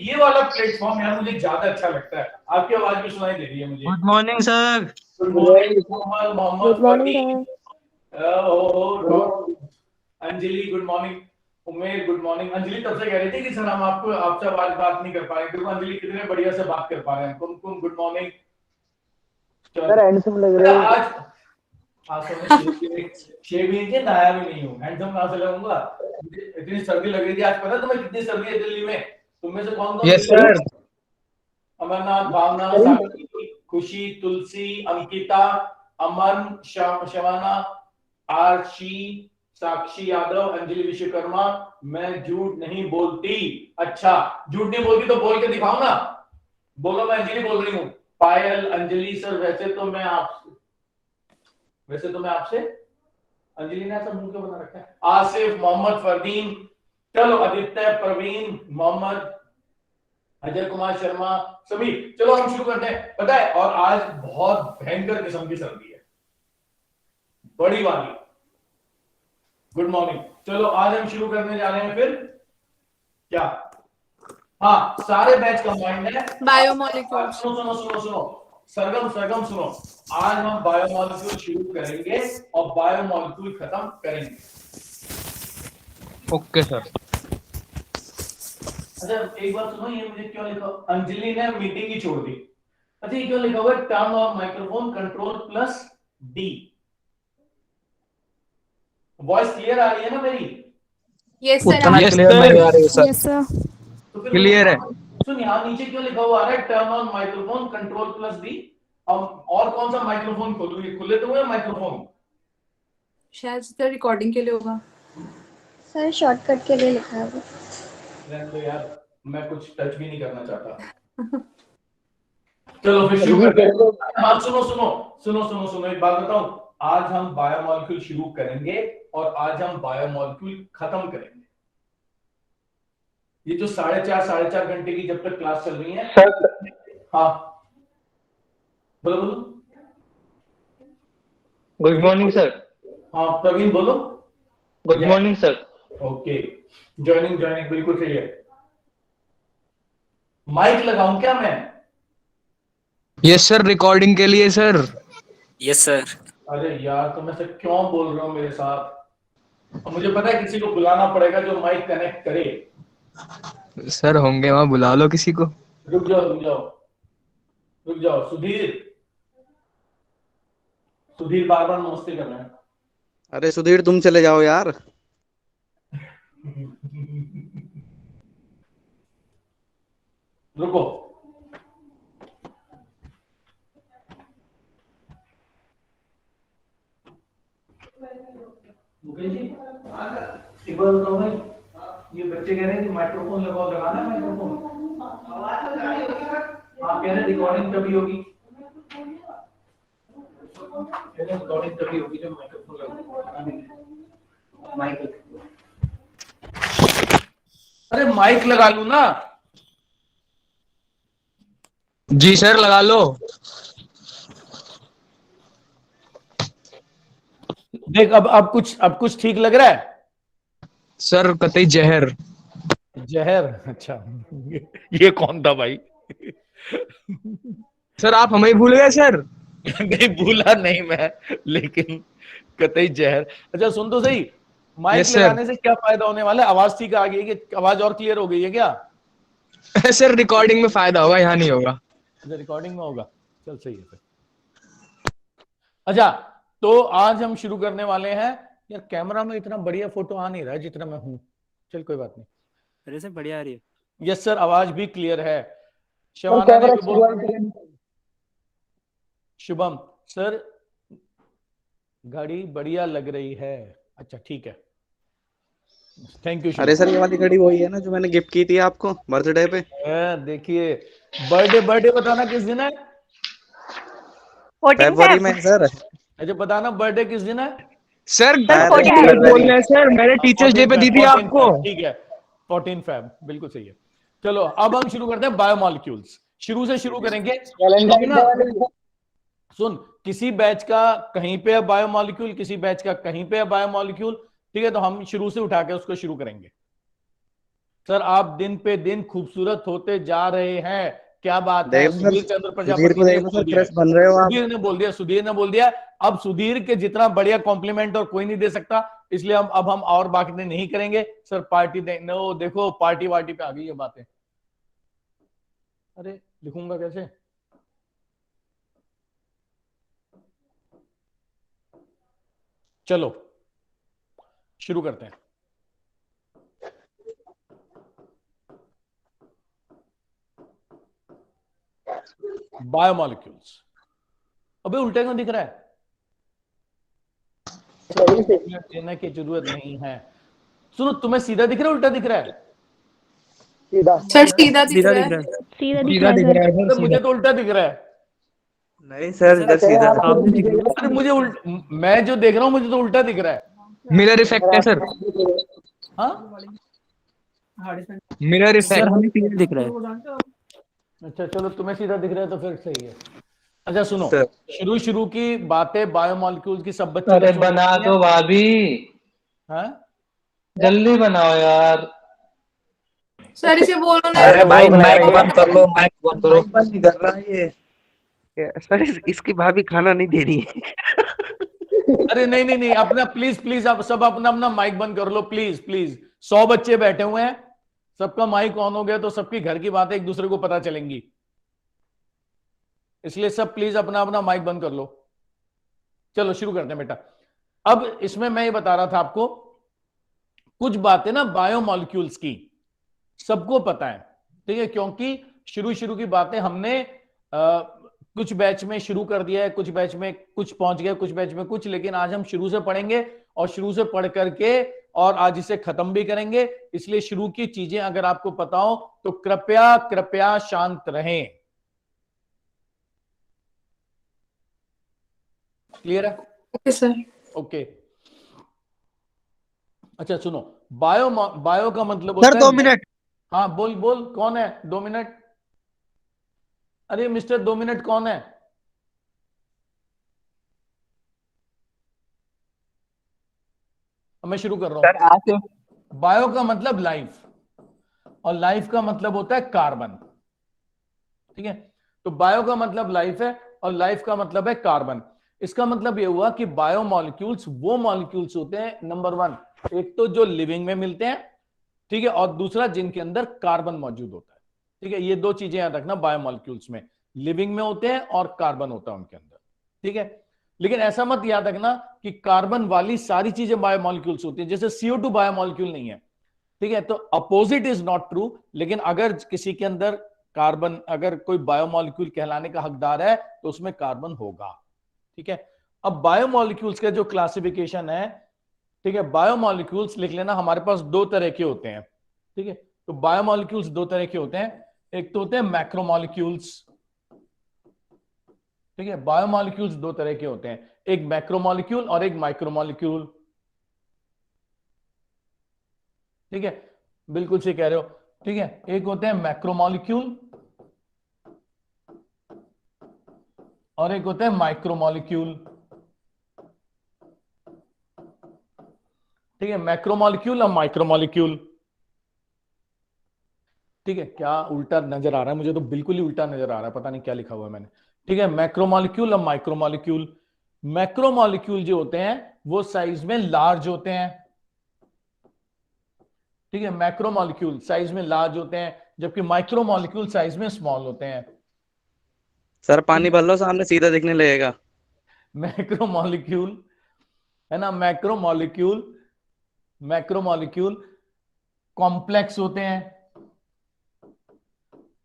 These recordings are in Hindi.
ये वाला प्लेटफॉर्म यार मुझे ज्यादा अच्छा लगता है। आपकी आवाज भी सुनाई दे रही है मुझे। Good morning sir. Good morning Mohammad Mohammad good morning Fatih. Sir. Anjali good morning. Umer good morning. Anjali तब से कह रही थी कि सर हम आपको आपसे आवाज बात नहीं कर पा रहे। देखो अंजलि कितने बढ़िया से बात कर पा रहे हैं। कुमकुम गुड मॉर्निंग। सर हैंडसम लग रहे हो। आज आज तो मैं शेव भी नहीं किया, नहाया भी नहीं हूँ। हैंडसम कहाँ से लगूंगा? मुझे इतनी सर्दी लग रही थी। आज पता है तुम्हें कितनी सर्दी है दिल्ली में? तुम में से कौन कौन यस दिल्ली में? सर। अमरनाथ, भावना, साक्षी, खुशी, तुलसी, अंकिता, अमन, शवाना, आरशी, साक्षी यादव, अंजलि विश्वकर्मा। मैं झूठ नहीं बोलती। अच्छा, झूठ नहीं बोलती तो बोल के दिखाओ ना। बोलो मैं अंजलि बोल रही हूँ। पायल, अंजलि सर वैसे तो मैं आपसे अंजलि ने ऐसा मुंह क्यों बना रखा है? आसिफ, मोहम्मद फरदीन, चलो आदित्य, प्रवीण, मोहम्मद, अजय कुमार शर्मा, सभी। चलो हम शुरू करते हैं। पता है और आज बहुत भयंकर किस्म की सर्दी है, बड़ी वाली। Good morning. चलो आज हम शुरू करने जा रहे हैं फिर क्या? हाँ, सारे बैच कंबाइंड है। बायोमोलिक्यूल्स। सुनो सुनो सुनो सुनो, सरगम सरगम सुनो। आज हम बायोमोलिक्यूल शुरू करेंगे और बायोमोलिक्यूल खत्म करेंगे। Okay sir. अच्छा एक बात सुनो, ये मुझे क्यों लिखा? अंजलि ने मीटिंग ही छोड़ दी। अच्छा ये क्यों लिखा हुआ है? Turn on microphone control plus D. Voice clear आ रही है ना मेरी? Yes sir. उतना क्लियर नहीं आ रही है सर। Yes sir. तो फिर क्लियर है। सुन, यहाँ नीचे क्यों लिखा हुआ आ रहा है? Turn on microphone control plus D. और कौन सा माइक्रोफोन खोलूं? ये खुले तो हुए माइक्रोफोन? शायद सर रिकॉर्डिंग के लिए होगा। सर शॉर्टकट के लिए लिखा है वो। रहने दो यार, मैं कुछ टच भी नहीं करना चाहता। चलो फिर शुरू करते हैं। हाँ सुनो सुनो सुनो सुनो सुनो, एक बात बताऊं। आज हम बायोमोलिक्यूल शुरू करेंगे और आज हम बायोमोलिक्यूल खत्म करेंगे। ये जो साढ़े चार घंटे की जब तक क्लास चल रही है। हाँ बोलो बोलो। Good morning sir. हाँ प्रवीण बोलो। Good morning sir. Okay, joining joining बिल्कुल सही है। माइक लगाऊं क्या मैं? यस सर, रिकॉर्डिंग के लिए सर। Yes sir. अरे यार तुम ऐसे क्यों बोल रहे हो मेरे साथ? अब मुझे पता है किसी को बुलाना पड़ेगा जो माइक कनेक्ट करे। सर होंगे वहां, बुला लो किसी को। रुक जाओ रुक जाओ रुक जाओ। सुधीर, सुधीर बार बार नमस्ते कर रहे हैं। अरे सुधीर तुम चले जाओ यार। रुको। मुकेश जी एक बार बताओ भाई, ये बच्चे कह रहे हैं कि माइक्रोफोन लगाओ, लगाना है माइक्रोफोन? आवाज तो जा रही होगी ना? आप कह रहे हैं रिकॉर्डिंग तभी होगी। कह रहे हैं रिकॉर्डिंग तभी होगी जब माइक्रोफोन लगाओ। माइक, अरे माइक लगा लूं ना? जी सर लगा लो। देख अब कुछ ठीक लग रहा है? सर कतई जहर। जहर? अच्छा ये कौन था भाई? सर आप हमें ही भूल गए सर। नहीं भूला नहीं मैं, लेकिन कतई जहर। अच्छा सुन तो सही, माइक यस सर। लगाने से क्या फायदा होने वाला है? आवाज ठीक आ गई है कि आवाज और क्लियर हो गई है क्या? सर रिकॉर्डिंग में फायदा होगा, यहाँ नहीं होगा। अच्छा रिकॉर्डिंग में होगा, चल सही है फिर। अच्छा तो आज हम शुरू करने वाले हैं। यार कैमरा में इतना बढ़िया फोटो आ नहीं रहा है जितना मैं हूं। चल कोई बात नहीं। अरे सर बढ़िया आ रही है। यस सर, आवाज भी क्लियर है। शवाना ने भी बोल, शुभम सर घड़ी बढ़िया लग रही है। अच्छा ठीक है, थैंक यू अरे शुभम। सर ये वाली घड़ी वही है ना जो मैंने गिफ्ट की थी आपको बर्थडे पे? देखिए, बर्थडे बर्थडे बताना किस दिन है? 14 फरवरी में फेब। सर। अच्छा बताना बर्थडे किस दिन है? सर सर अरे गलत 14 बोल फरवरी। रहे हैं सर, मैंने टीचर्स डे 14 पे दी फैब, थी 14 आपको। फैब, ठीक है 14 फैब बिल्कुल सही है। चलो अब हम शुरू करते हैं बायोमोलिक्यूल्स। शुरू से शुरू करेंगे क्योंकि ना, सुन, किसी बैच का कहीं पे है बायोमोलिक्यूल, किसी बैच का कहीं पे है बायोमोलिक्यूल। ठीक है, तो हम शुरू से उठा के उसको शुरू करेंगे। सर आप दिन पे दिन खूबसूरत होते जा रहे हैं, क्या बात है। देख लो सर, सुधीर चंद्र सुधीर प्रजापति को ने देख लो बोल सर, दिया है। फ्रेश बन रहे हो आप। सुधीर ने बोल दिया, सुधीर ने बोल दिया। अब सुधीर के जितना बढ़िया कॉम्प्लीमेंट और कोई नहीं दे सकता, इसलिए हम और बातें नहीं करेंगे सर। पार्टी नो, देखो पार्टी वार्टी पे आ गई ये बातें। अरे लिखूंगा कैसे? चलो शुरू करते हैं। बायोमोलिक्यूल्स। अबे उल्टे क्यों दिख रहा है? देने की जरूरत नहीं है। सुनो, तुम्हें सीधा दिख रहा है उल्टा दिख रहा है? सर सीधा दिख सीधा रहा दिख है। रहा है। सीधा दिख रहा है सर, तो मुझे तो उल्टा दिख रहा है। नहीं सर, इधर सीधा आप भी दिख रहे हो। अरे मुझे मैं जो देख रहा हूं मुझे तो उल्टा दिख रहा है। मिरर इफेक्ट है सर, हाँ मिरर सर इफेक्ट। हमें सीधा दिख रहा है। अच्छा चलो, तुम्हें सीधा दिख रहा है तो फिर सही है। अच्छा सुनो, सर। शुरू की बातें बायोमोलिक्यूल्स की सब बच्चे अरे ने सुन बना ली है? दो भाभी, हाँ? जल्दी बनाओ यार। सर इसे बोलो ना। अरे भाई माइक बंद कर लो, माइक बंद करो। माइक बंद नहीं कर रहा है ये सर, इसकी भाभी खाना नहीं दे रही है। अरे नहीं नहीं नहीं, अपना प्लीज प्लीज आप सब अपना अपना माइक बंद कर लो प्लीज प्लीज। 100 बच्चे बैठे हुए हैं, सबका माइक ऑन हो गया तो सबकी घर की बातें एक दूसरे को पता चलेंगी, इसलिए सब प्लीज अपना अपना माइक बंद कर लो। चलो शुरू करते हैं बेटा। अब इसमें मैं ये बता रहा था आपको कुछ बातें ना बायोमोलिक्यूल्स की सबको पता है, ठीक है, क्योंकि शुरू की बातें हमने कुछ बैच में शुरू कर दिया है, कुछ बैच में कुछ पहुंच गया, कुछ बैच में कुछ, लेकिन आज हम शुरू से पढ़ेंगे और शुरू से पढ़ करके और आज इसे खत्म भी करेंगे। इसलिए शुरू की चीजें अगर आपको पता हो तो कृपया कृपया शांत रहें। क्लियर है? Okay sir. ओके। अच्छा सुनो, बायो का मतलब सर होता है 2 मिनट। हाँ बोल बोल, कौन है 2 मिनट? अरे मिस्टर 2 मिनट कौन है? मैं शुरू कर रहा हूं। बायो का मतलब लाइफ, और लाइफ का मतलब होता है कार्बन, ठीक है। तो बायो का मतलब लाइफ है और लाइफ का मतलब है कार्बन। इसका मतलब यह हुआ कि बायोमोलिक्यूल्स वो मॉलिक्यूल्स होते हैं, नंबर 1, एक तो जो लिविंग में मिलते हैं, ठीक है, और दूसरा जिनके अंदर कार्बन मौजूद होता है, ठीक है। ये दो चीजें याद रखना बायोमोलिक्यूल्स में, लिविंग में होते हैं और कार्बन होता है उनके अंदर, ठीक है। लेकिन ऐसा मत याद रखना कि कार्बन वाली सारी चीजें बायोमोलिक्यूल्स होती हैं, जैसे CO2 बायोमोलिक्यूल नहीं है, ठीक है। तो अपोजिट इज नॉट ट्रू, लेकिन अगर किसी के अंदर कार्बन, अगर कोई बायोमोलिक्यूल कहलाने का हकदार है तो उसमें कार्बन होगा, ठीक है। अब बायोमोलिक्यूल्स का जो क्लासिफिकेशन है, ठीक है, बायोमोलिक्यूल्स लिख लेना, हमारे पास 2 तरह के होते हैं, ठीक है। तो बायोमोलिक्यूल्स 2 तरह के होते हैं, एक तो होते हैं मैक्रोमोलिक्यूल्स, ठीक है। बायोमोलिक्यूल्स 2 तरह के होते हैं, एक मैक्रोमोलिक्यूल और एक माइक्रोमोलिक्यूल, ठीक है, बिल्कुल सही कह रहे हो, ठीक है। एक होते हैं मैक्रोमोलिक्यूल और एक होते हैं माइक्रोमोलिक्यूल, ठीक है, मैक्रोमोलिक्यूल और माइक्रोमोलिक्यूल, ठीक है। क्या उल्टा नजर आ रहा है? मुझे तो बिल्कुल ही उल्टा नजर आ रहा है, पता नहीं क्या लिखा हुआ है मैंने, ठीक है। मैक्रोमोलिक्यूल और माइक्रोमोलिक्यूल। मैक्रोमोलिक्यूल जो होते हैं वो साइज में लार्ज होते हैं, ठीक है, मैक्रोमोलिक्यूल साइज में लार्ज होते हैं, जबकि माइक्रोमोलिक्यूल साइज में स्मॉल होते हैं। सर पानी भर लो, सामने सीधा दिखने लगेगा। मैक्रोमोलिक्यूल है ना, मैक्रोमोलिक्यूल कॉम्प्लेक्स होते हैं,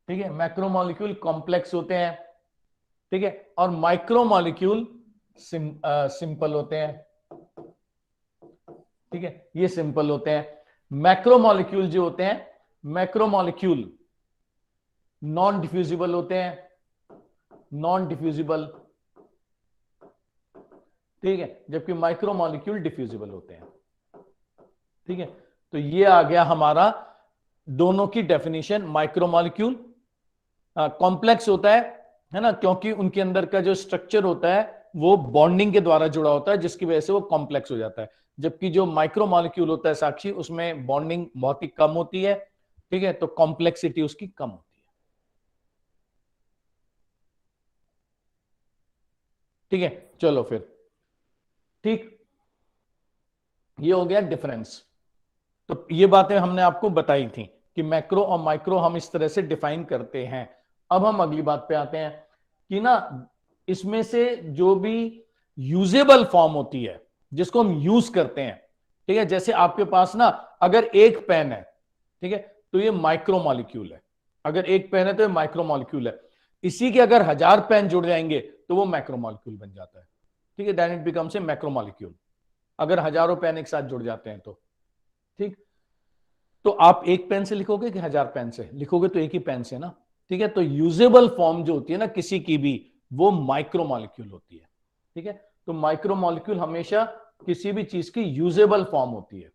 ठीक है, मैक्रोमोलिक्यूल कॉम्प्लेक्स होते हैं, ठीक है, और माइक्रोमोलिक्यूल सिंपल होते हैं, ठीक है, ये सिंपल होते हैं। मैक्रोमोलिक्यूल जो होते हैं, मैक्रोमोलिक्यूल नॉन डिफ्यूजिबल होते हैं, नॉन डिफ्यूजिबल, ठीक है, जबकि माइक्रोमोलिक्यूल डिफ्यूजिबल होते हैं, ठीक है। तो ये आ गया हमारा दोनों की डेफिनेशन। माइक्रोमोलिक्यूल कॉम्प्लेक्स होता है ना, क्योंकि उनके अंदर का जो स्ट्रक्चर होता है वो बॉन्डिंग के द्वारा जुड़ा होता है, जिसकी वजह से वो कॉम्प्लेक्स हो जाता है, जबकि जो माइक्रोमोलिक्यूल होता है साक्षी, उसमें बॉन्डिंग बहुत ही कम होती है, ठीक है, तो कॉम्प्लेक्सिटी उसकी कम होती है। ठीक है, चलो फिर, ठीक, ये हो गया डिफरेंस। तो ये बातें हमने आपको बताई थी कि मैक्रो और माइक्रो हम इस तरह से डिफाइन करते हैं। अब हम अगली बात पे आते हैं कि ना इसमें से जो भी यूजेबल फॉर्म होती है जिसको हम यूज करते हैं, ठीक है, जैसे आपके पास ना अगर एक पेन है, ठीक है, तो ये माइक्रो मॉलिक्यूल है। अगर एक पेन है तो ये माइक्रो मॉलिक्यूल है। इसी के अगर 1000 पेन जुड़ जाएंगे तो वो मैक्रो मॉलिक्यूल बन जाता है। ठीक है, then it becomes a macro molecule, अगर हजारों पेन एक साथ जुड़ जाते हैं तो। ठीक, तो आप एक पेन से लिखोगे कि 1000 पेन से लिखोगे? तो एक ही पेन से ना। ठीक है, तो यूजेबल फॉर्म जो होती है ना किसी की भी, वो माइक्रो मॉलिक्यूल होती है। ठीक है, तो माइक्रो मॉलिक्यूल हमेशा किसी भी चीज की यूजेबल फॉर्म होती है।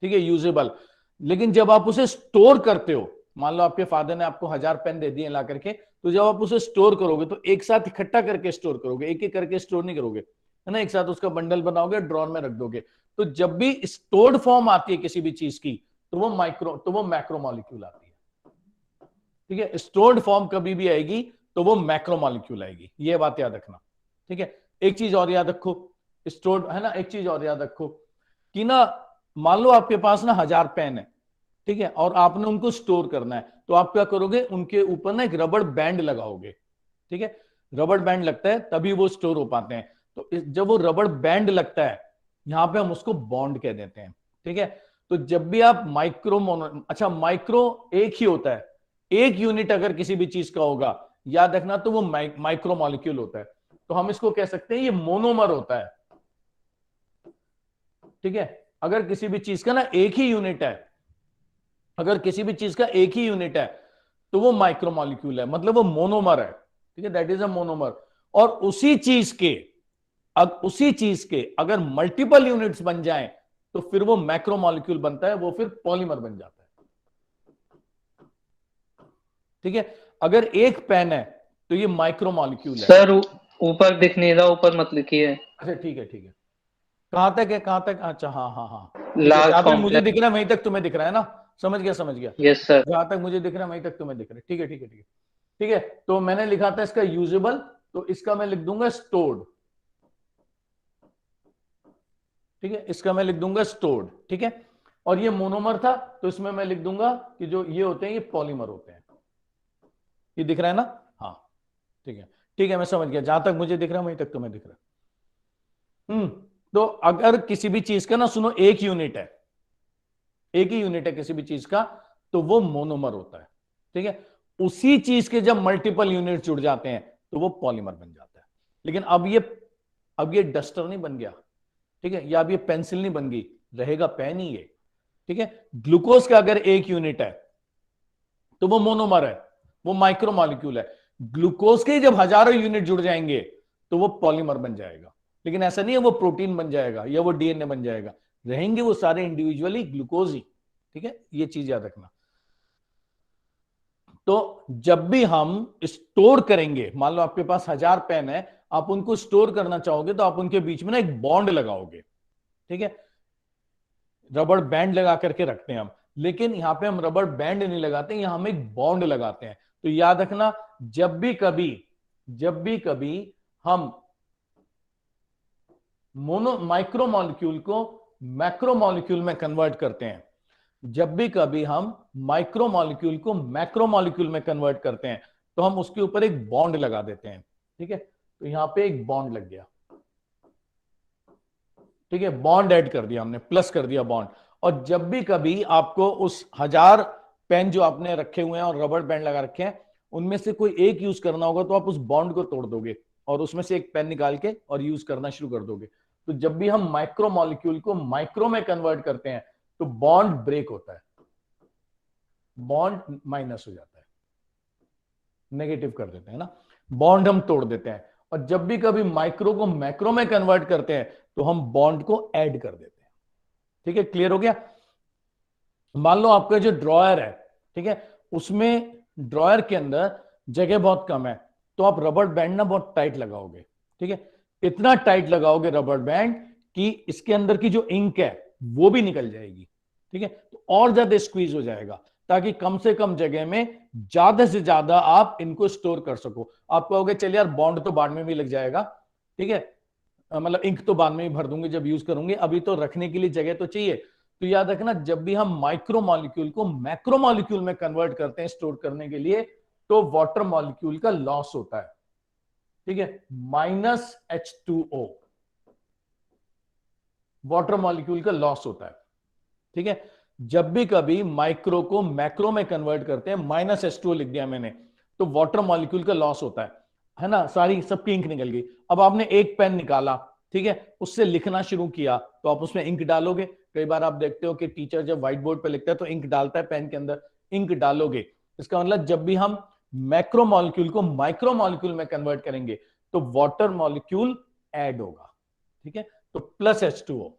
ठीक है, यूजेबल। लेकिन जब आप उसे स्टोर करते हो, मान लो आपके फादर ने आपको 1000 पेन दे दिए ला करके, तो जब आप उसे स्टोर करोगे तो एक साथ इकट्ठा करके स्टोर करोगे, एक एक करके स्टोर नहीं करोगे, है ना, एक साथ उसका बंडल बनाओगे, ड्रॉर में रख दोगे। तो जब भी स्टोर्ड फॉर्म आती है किसी भी चीज की, तो वो मैक्रो मॉलिक्यूल आती है। ठीक है, स्टोर्ड फॉर्म कभी भी आएगी तो वो मैक्रो मॉलिक्यूल आएगी, ये बात याद रखना। ठीक है, एक चीज और याद रखो, स्टोर्ड है ना, एक चीज और याद रखो कि ना मान लो आपके पास ना 1000 पेन है, ठीक है, और आपने उनको स्टोर करना है, तो आप क्या करोगे, उनके ऊपर ना एक रबड़ बैंड लगाओगे। ठीक है, रबड़ बैंड लगता है तभी वो स्टोर हो पाते हैं। तो जब वो रबड़ बैंड लगता है, यहां पे हम उसको बॉन्ड कह देते हैं। ठीक है, तो जब भी आप माइक्रो एक ही होता है, एक यूनिट अगर किसी भी चीज का होगा, याद रखना, तो वो माइक्रो मॉलिक्यूल होता है। तो हम इसको कह सकते हैं ये मोनोमर होता है। ठीक है, अगर किसी भी चीज का ना एक ही यूनिट है, अगर किसी भी चीज का एक ही यूनिट है, तो वो माइक्रो मॉलिक्यूल है, मतलब वो मोनोमर है। ठीक है, दैट इज अ मोनोमर। और उसी चीज के अगर मल्टीपल यूनिट्स बन जाएं, तो फिर वो मैक्रो मॉलिक्यूल बनता है, वो फिर पॉलीमर बन जाता है। ठीक है, अगर एक पेन है तो ये माइक्रो मॉलिक्यूल है। सर ऊपर दिख नहीं रहा, ऊपर मत लिखिए। अच्छा ठीक है, ठीक है, कहां तक है, कहां तक? अच्छा हाँ हाँ हाँ, ठीक है, लार्ज जहां तक मुझे कॉम्प्लेक्स। दिख रहा है वहीं तक तुम्हें दिख रहा है ना, समझ गया समझ गया, यस सर। जहां तक मुझे दिख रहा है वहीं तक तुम्हें दिख रहा है। ठीक है ठीक है ठीक है ठीक है, तो मैंने लिखा था इसका यूजेबल, तो इसका मैं लिख दूंगा स्टोर्ड। ठीक है, इसका मैं लिख दूंगा स्टोर्ड। ठीक है, और ये मोनोमर था, तो इसमें मैं लिख दूंगा कि जो ये होते हैं ये पॉलीमर होते हैं। ये दिख रहा है ना? हाँ ठीक है ठीक है, मैं समझ गया, जहां तक मुझे दिख रहा है वहीं तक तुम्हें दिख रहा है। तो अगर किसी भी चीज का ना, सुनो, एक यूनिट है, एक ही यूनिट है किसी भी चीज का, तो वो मोनोमर होता है। ठीक है, उसी चीज के जब मल्टीपल यूनिट जुड़ जाते हैं तो वो पॉलीमर बन जाता है। लेकिन अब ये डस्टर नहीं बन गया, ठीक है, या अब ये पेंसिल नहीं बन गई, रहेगा पेन ही ये। ठीक है, ग्लूकोज का अगर एक यूनिट है तो वो मोनोमर है, वो माइक्रो मॉलिक्यूल है। ग्लूकोज के जब हजारों यूनिट जुड़ जाएंगे तो वो पॉलीमर बन जाएगा। लेकिन ऐसा नहीं है वो प्रोटीन बन जाएगा या वो डीएनए बन जाएगा, रहेंगे वो सारे इंडिविजुअली ग्लूकोज ही। ठीक है, ये चीज याद रखना। तो जब भी हम स्टोर करेंगे, मान लो आपके पास 1000 पेन है, आप उनको स्टोर करना चाहोगे तो आप उनके बीच में ना एक बॉन्ड लगाओगे। ठीक है, रबड़ बैंड लगा करके रखते हैं हम, लेकिन यहां पे हम रबड़ बैंड नहीं लगाते, यहां हम एक बॉन्ड लगाते हैं। तो याद रखना, जब भी कभी हम माइक्रो मॉलिक्यूल को मैक्रो मॉलिक्यूल में कन्वर्ट करते हैं, जब भी कभी हम माइक्रो मॉलिक्यूल को मैक्रो मॉलिक्यूल में कन्वर्ट करते हैं, तो हम उसके ऊपर एक बॉन्ड लगा देते हैं। ठीक है, तो यहां पे एक बॉन्ड लग गया। ठीक है, बॉन्ड ऐड कर दिया हमने, प्लस कर दिया बॉन्ड। और जब भी कभी आपको उस 1000 पेन जो आपने रखे हुए हैं और रबड़ बैंड लगा रखे हैं, उनमें से कोई एक यूज करना होगा, तो आप उस बॉन्ड को तोड़ दोगे और उसमें से एक पेन निकाल के और यूज करना शुरू कर दोगे। तो जब भी हम माइक्रो मॉलिक्यूल को माइक्रो में कन्वर्ट करते हैं, तो बॉन्ड ब्रेक होता है, बॉन्ड माइनस हो जाता है, नेगेटिव कर देते हैं ना, बॉन्ड हम तोड़ देते हैं। और जब भी कभी माइक्रो को मैक्रो में कन्वर्ट करते हैं, तो हम बॉन्ड को ऐड कर देते हैं। ठीक है, क्लियर हो गया? मान लो आपका जो ड्रॉयर है, ठीक है, उसमें ड्रॉयर के अंदर जगह बहुत कम है, तो आप रबड़ बैंड ना बहुत टाइट लगाओगे। ठीक है, इतना टाइट लगाओगे रबड़ बैंड कि इसके अंदर की जो इंक है वो भी निकल जाएगी। ठीक है, तो और ज्यादा स्क्वीज हो जाएगा, ताकि कम से कम जगह में ज्यादा से ज्यादा आप इनको स्टोर कर सको। आप कहोगे चल यार बॉन्ड तो बाद में भी लग जाएगा, ठीक है, मतलब इंक तो बाद में भी भर दूंगी जब यूज करूंगी, अभी तो रखने के लिए जगह तो चाहिए। तो याद रखना, जब भी हम माइक्रो मॉलिक्यूल को मैक्रो मॉलिक्यूल में कन्वर्ट करते हैं स्टोर करने के लिए, तो वाटर मॉलिक्यूल का लॉस होता है, ठीक है, -H2O वाटर मॉलिक्यूल का लॉस होता है, ठीक है। जब भी कभी माइक्रो को मैक्रो में कन्वर्ट करते हैं, -H2O लिख दिया मैंने, तो वाटर मॉलिक्यूल का लॉस होता है ना। सारी सबकी इंक निकल गई। अब आपने एक पेन निकाला, ठीक है, उससे लिखना शुरू किया, तो आप उसमें इंक डालोगे। कई बार आप देखते हो कि टीचर जब व्हाइट बोर्ड पे लिखता है तो इंक डालता है पेन के अंदर, इंक डालोगे। इसका मतलब जब भी हम मैक्रो मॉलिक्यूल को माइक्रो मॉलिक्यूल में कन्वर्ट करेंगे तो वाटर मॉलिक्यूल ऐड होगा, ठीक है। तो +H2O,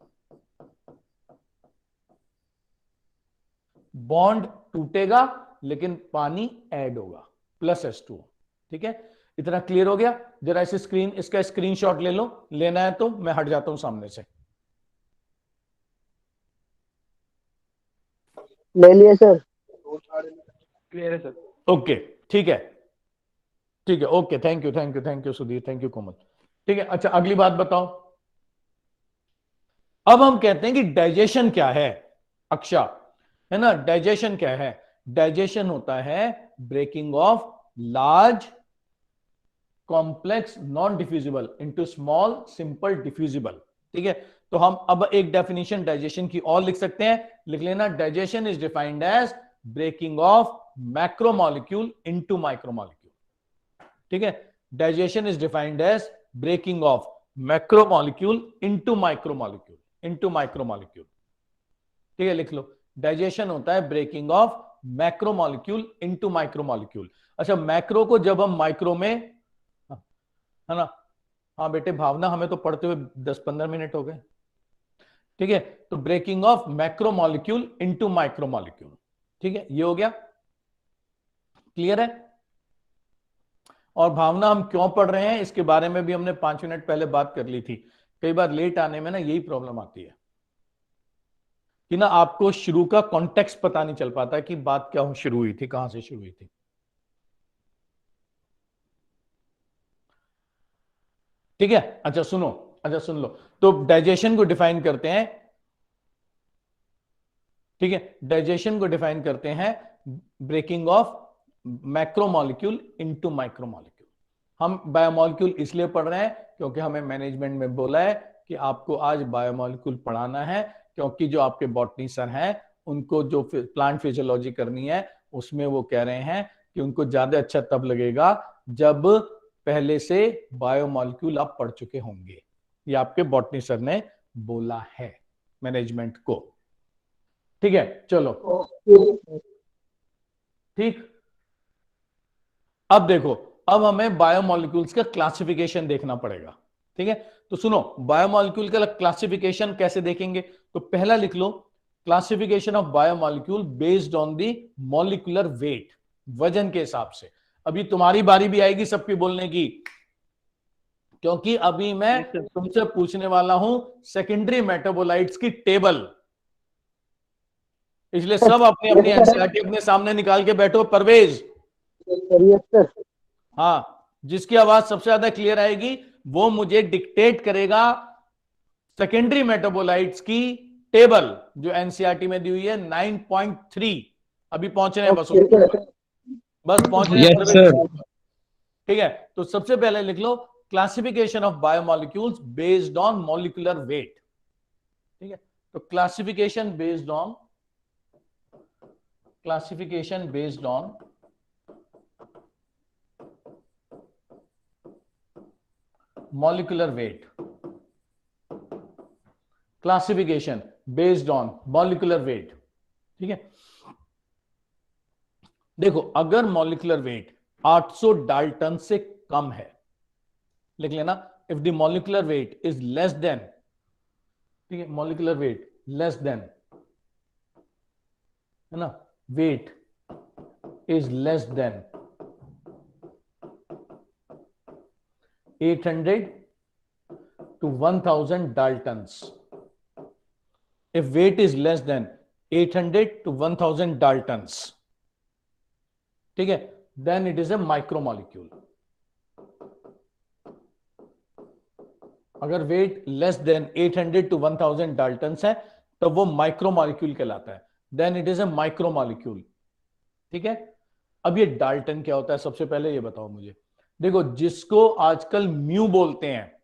बॉन्ड टूटेगा लेकिन पानी ऐड होगा, +H2O, ठीक है। इतना क्लियर हो गया? जरा ऐसे इसका स्क्रीनशॉट ले लो, लेना है तो मैं हट जाता हूं सामने से। ले लिए सर। क्लियर है सर। ओके, ठीक है, ठीक है, okay, thank you, thank you, thank you Sudhir, thank you Komal, ठीक है। अच्छा, अगली बात बताओ। अब हम कहते हैं कि डाइजेशन क्या है, अक्षा, है ना। डाइजेशन क्या है? डाइजेशन होता है breaking of large complex non diffusible into small simple diffusible, ठीक है। तो हम अब एक डेफिनेशन डाइजेशन की और लिख सकते हैं, लिख लेना। Digestion is defined as breaking of macromolecule into micromolecule, ठीक है। Digestion is defined as breaking of macromolecule into micromolecule, into micromolecule, ठीक है, लिख लो। डाइजेशन होता है breaking of macromolecule into micromolecule. अच्छा, मैक्रो को जब हम माइक्रो में, है ना, हाँ बेटे भावना, हमें तो पढ़ते हुए 10-15 मिनट हो गए, ठीक है। तो breaking of macromolecule into micromolecule, ठीक है, ये हो गया, क्लियर है। और भावना हम क्यों पढ़ रहे हैं इसके बारे में भी हमने 5 मिनट पहले बात कर ली थी। कई बार लेट आने में ना यही प्रॉब्लम आती है कि ना आपको शुरू का कॉन्टेक्स्ट पता नहीं चल पाता कि बात क्या शुरू हुई थी, कहां से शुरू हुई थी, ठीक है। अच्छा सुनो, अच्छा सुन लो, तो डाइजेशन को डिफाइन करते हैं, ठीक है, डाइजेशन को डिफाइन करते हैं breaking of macromolecule into micromolecule. हम बायोमोलिक्यूल इसलिए पढ़ रहे हैं क्योंकि हमें मैनेजमेंट में बोला है कि आपको आज बायोमोलिक्यूल पढ़ाना है, क्योंकि जो आपके बॉटनी सर हैं उनको जो प्लांट फिजियोलॉजी करनी है उसमें वो कह रहे हैं कि उनको ज्यादा अच्छा तब लगेगा जब पहले से बायोमोलिक्यूल आप पढ़ चुके होंगे। ये आपके बॉटनी सर ने बोला है मैनेजमेंट को, ठीक है। चलो ठीक, अब देखो, अब हमें बायोमोलिक्यूल्स का क्लासिफिकेशन देखना पड़ेगा, ठीक है। तो सुनो, बायोमोलिक्यूल का क्लासिफिकेशन कैसे देखेंगे? तो पहला लिख लो, classification of biomolecule based on the molecular weight, वजन के हिसाब से। अभी तुम्हारी बारी भी आएगी सबकी बोलने की, क्योंकि अभी मैं तुमसे पूछने वाला हूं सेकेंडरी मेटाबोलाइट्स की टेबल, इसलिए सब अपनी अपनी एनसीईआरटी अपने सामने निकाल के बैठो। परवेज, हाँ, जिसकी आवाज सबसे ज्यादा क्लियर आएगी वो मुझे डिक्टेट करेगा सेकेंडरी मेटाबोलाइट्स की टेबल जो एनसीईआरटी में दी हुई है 9.3। अभी पहुंच रहे हैं, बस पहुंच रहे हैं, यस सर। ठीक है। तो सबसे पहले लिख लो classification of biomolecules based on molecular weight, ठीक है। तो classification based on molecular weight, classification based on molecular weight, ठीक है। देखो, अगर मॉलिक्यूलर वेट 800 डाल्टन से कम है, लिख लेना, if the molecular weight is less than, ठीक है, मॉलिक्यूलर वेट लेस देन, है ना, weight is less than 800 to 1000 daltons. If weight is less than 800 to 1000 daltons, ठीक है, देन इट इज ए माइक्रोमॉलिक्यूल। अगर wait less than 800 to 1000 Dalton's है तो वो माइक्रोमॉलिक्यूल कहलाता है, देन इट इज ए माइक्रोमॉलिक्यूल। ठीक है, अब ये डाल्टन क्या होता है सबसे पहले ये बताओ मुझे। देखो, जिसको आजकल म्यू बोलते हैं,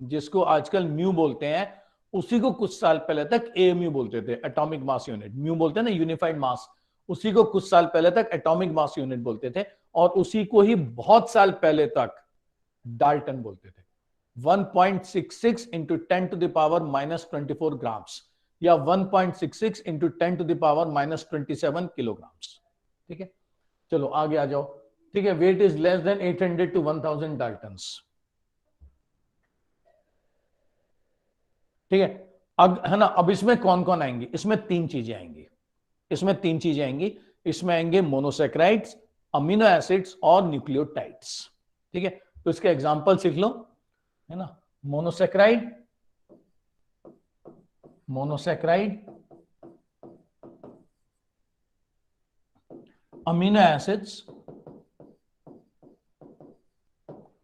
जिसको आजकल म्यू बोलते हैं, उसी को कुछ साल पहले तक एएमयू बोलते थे, एटॉमिक मास यूनिट। म्यू बोलते हैं ना, यूनिफाइड मास, उसी को कुछ साल पहले तक एटॉमिक मास यूनिट बोलते थे, और उसी को ही बहुत साल पहले तक डाल्टन बोलते थे। 1.66 into 10 to the power -24 grams, या 1.66 into 10 to the power -27 kilograms. ठीक है, चलो आगे आ जाओ। ठीक है, weight is less than 800 to 1000 daltons. ठीक है, अब है ना, अब इसमें कौन कौन आएंगे? इसमें तीन चीजें आएंगी, इसमें तीन चीजें आएंगी। इसमें आएंगे मोनोसेक्राइड्स, अमीनो एसिड्स और न्यूक्लियोटाइड्स। ठीक है, तो इसके एग्जांपल सीख लो, है ना। Monosaccharide, monosaccharide, amino acids,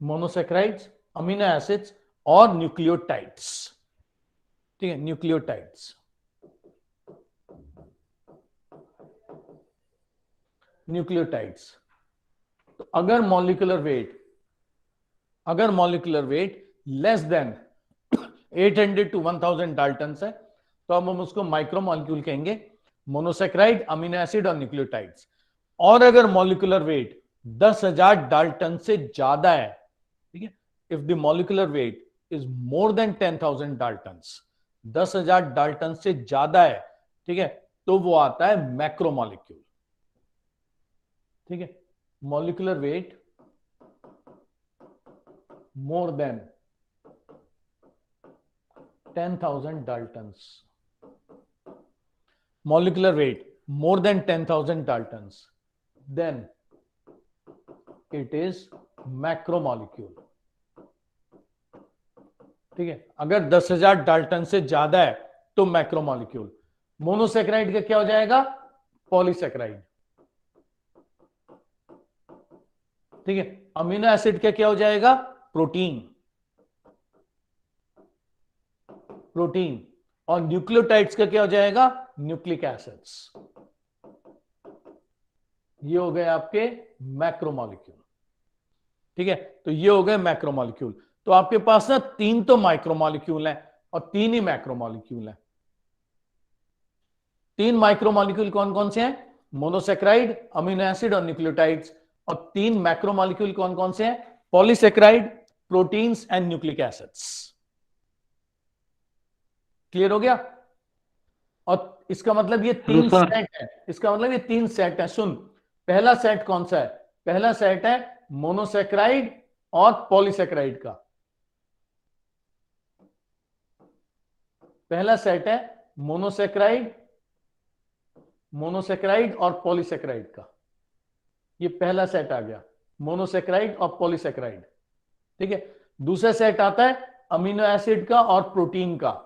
monosaccharides, amino acids और न्यूक्लियोटाइड्स। ठीक है, न्यूक्लियोटाइड्स, न्यूक्लियोटाइड्स। तो अगर molecular weight less than 800 to 1000 Dalton's है तो अब हम उसको माइक्रोमॉलिक्यूल कहेंगे, मोनोसेक्राइड, अमीनो एसिड और न्यूक्लियोटाइड्स। और अगर मॉलिक्यूलर वेट 10,000 डाल्टन से ज्यादा है, ठीक है, if the molecular weight is more than 10,000 Dalton's, 10,000 Dalton से ज्यादा है, ठीक है, तो वो आता है मैक्रोमॉलिक्यूल। ठीक है, molecular wait more than 10,000 Dalton's, molecular weight more than 10,000 daltons, then it is macromolecule। ठीक है, अगर 10,000 डाल्टन से ज्यादा है तो मैक्रोमॉलिक्यूल। मोनोसेक्राइड का क्या हो जाएगा? पॉलीसेक्राइड। ठीक है, अमीनो एसिड का क्या हो जाएगा? Protein, protein. और न्यूक्लियोटाइड्स का क्या हो जाएगा? Nucleic acids. ये हो गए आपके मैक्रोमॉलिक्यूल। ठीक है, तो ये हो गए मैक्रोमॉलिक्यूल। तो आपके पास ना तीन तो माइक्रोमॉलिक्यूल हैं और तीन ही मैक्रोमॉलिक्यूल हैं। तीन माइक्रोमॉलिक्यूल कौन कौन से हैं? मोनोसेक्राइड, अमीनो एसिड और न्यूक्लियोटाइड्स। और तीन मैक्रोमॉलिक्यूल कौन कौन से हैं? Polysaccharide, proteins and nucleic acids. Clear हो गया? और इसका मतलब ये तीन सेट है, इसका मतलब ये तीन सेट है। सुन, पहला सेट कौन सा है? पहला सेट है मोनोसेक्राइड और पॉलीसेक्राइड का। पहला सेट है मोनोसेक्राइड, मोनोसेक्राइड और पॉलीसेक्राइड का। ये पहला सेट आ गया, मोनोसेक्राइड और पॉलीसेक्राइड। ठीक है, दूसरा सेट आता है अमीनो एसिड का और प्रोटीन का।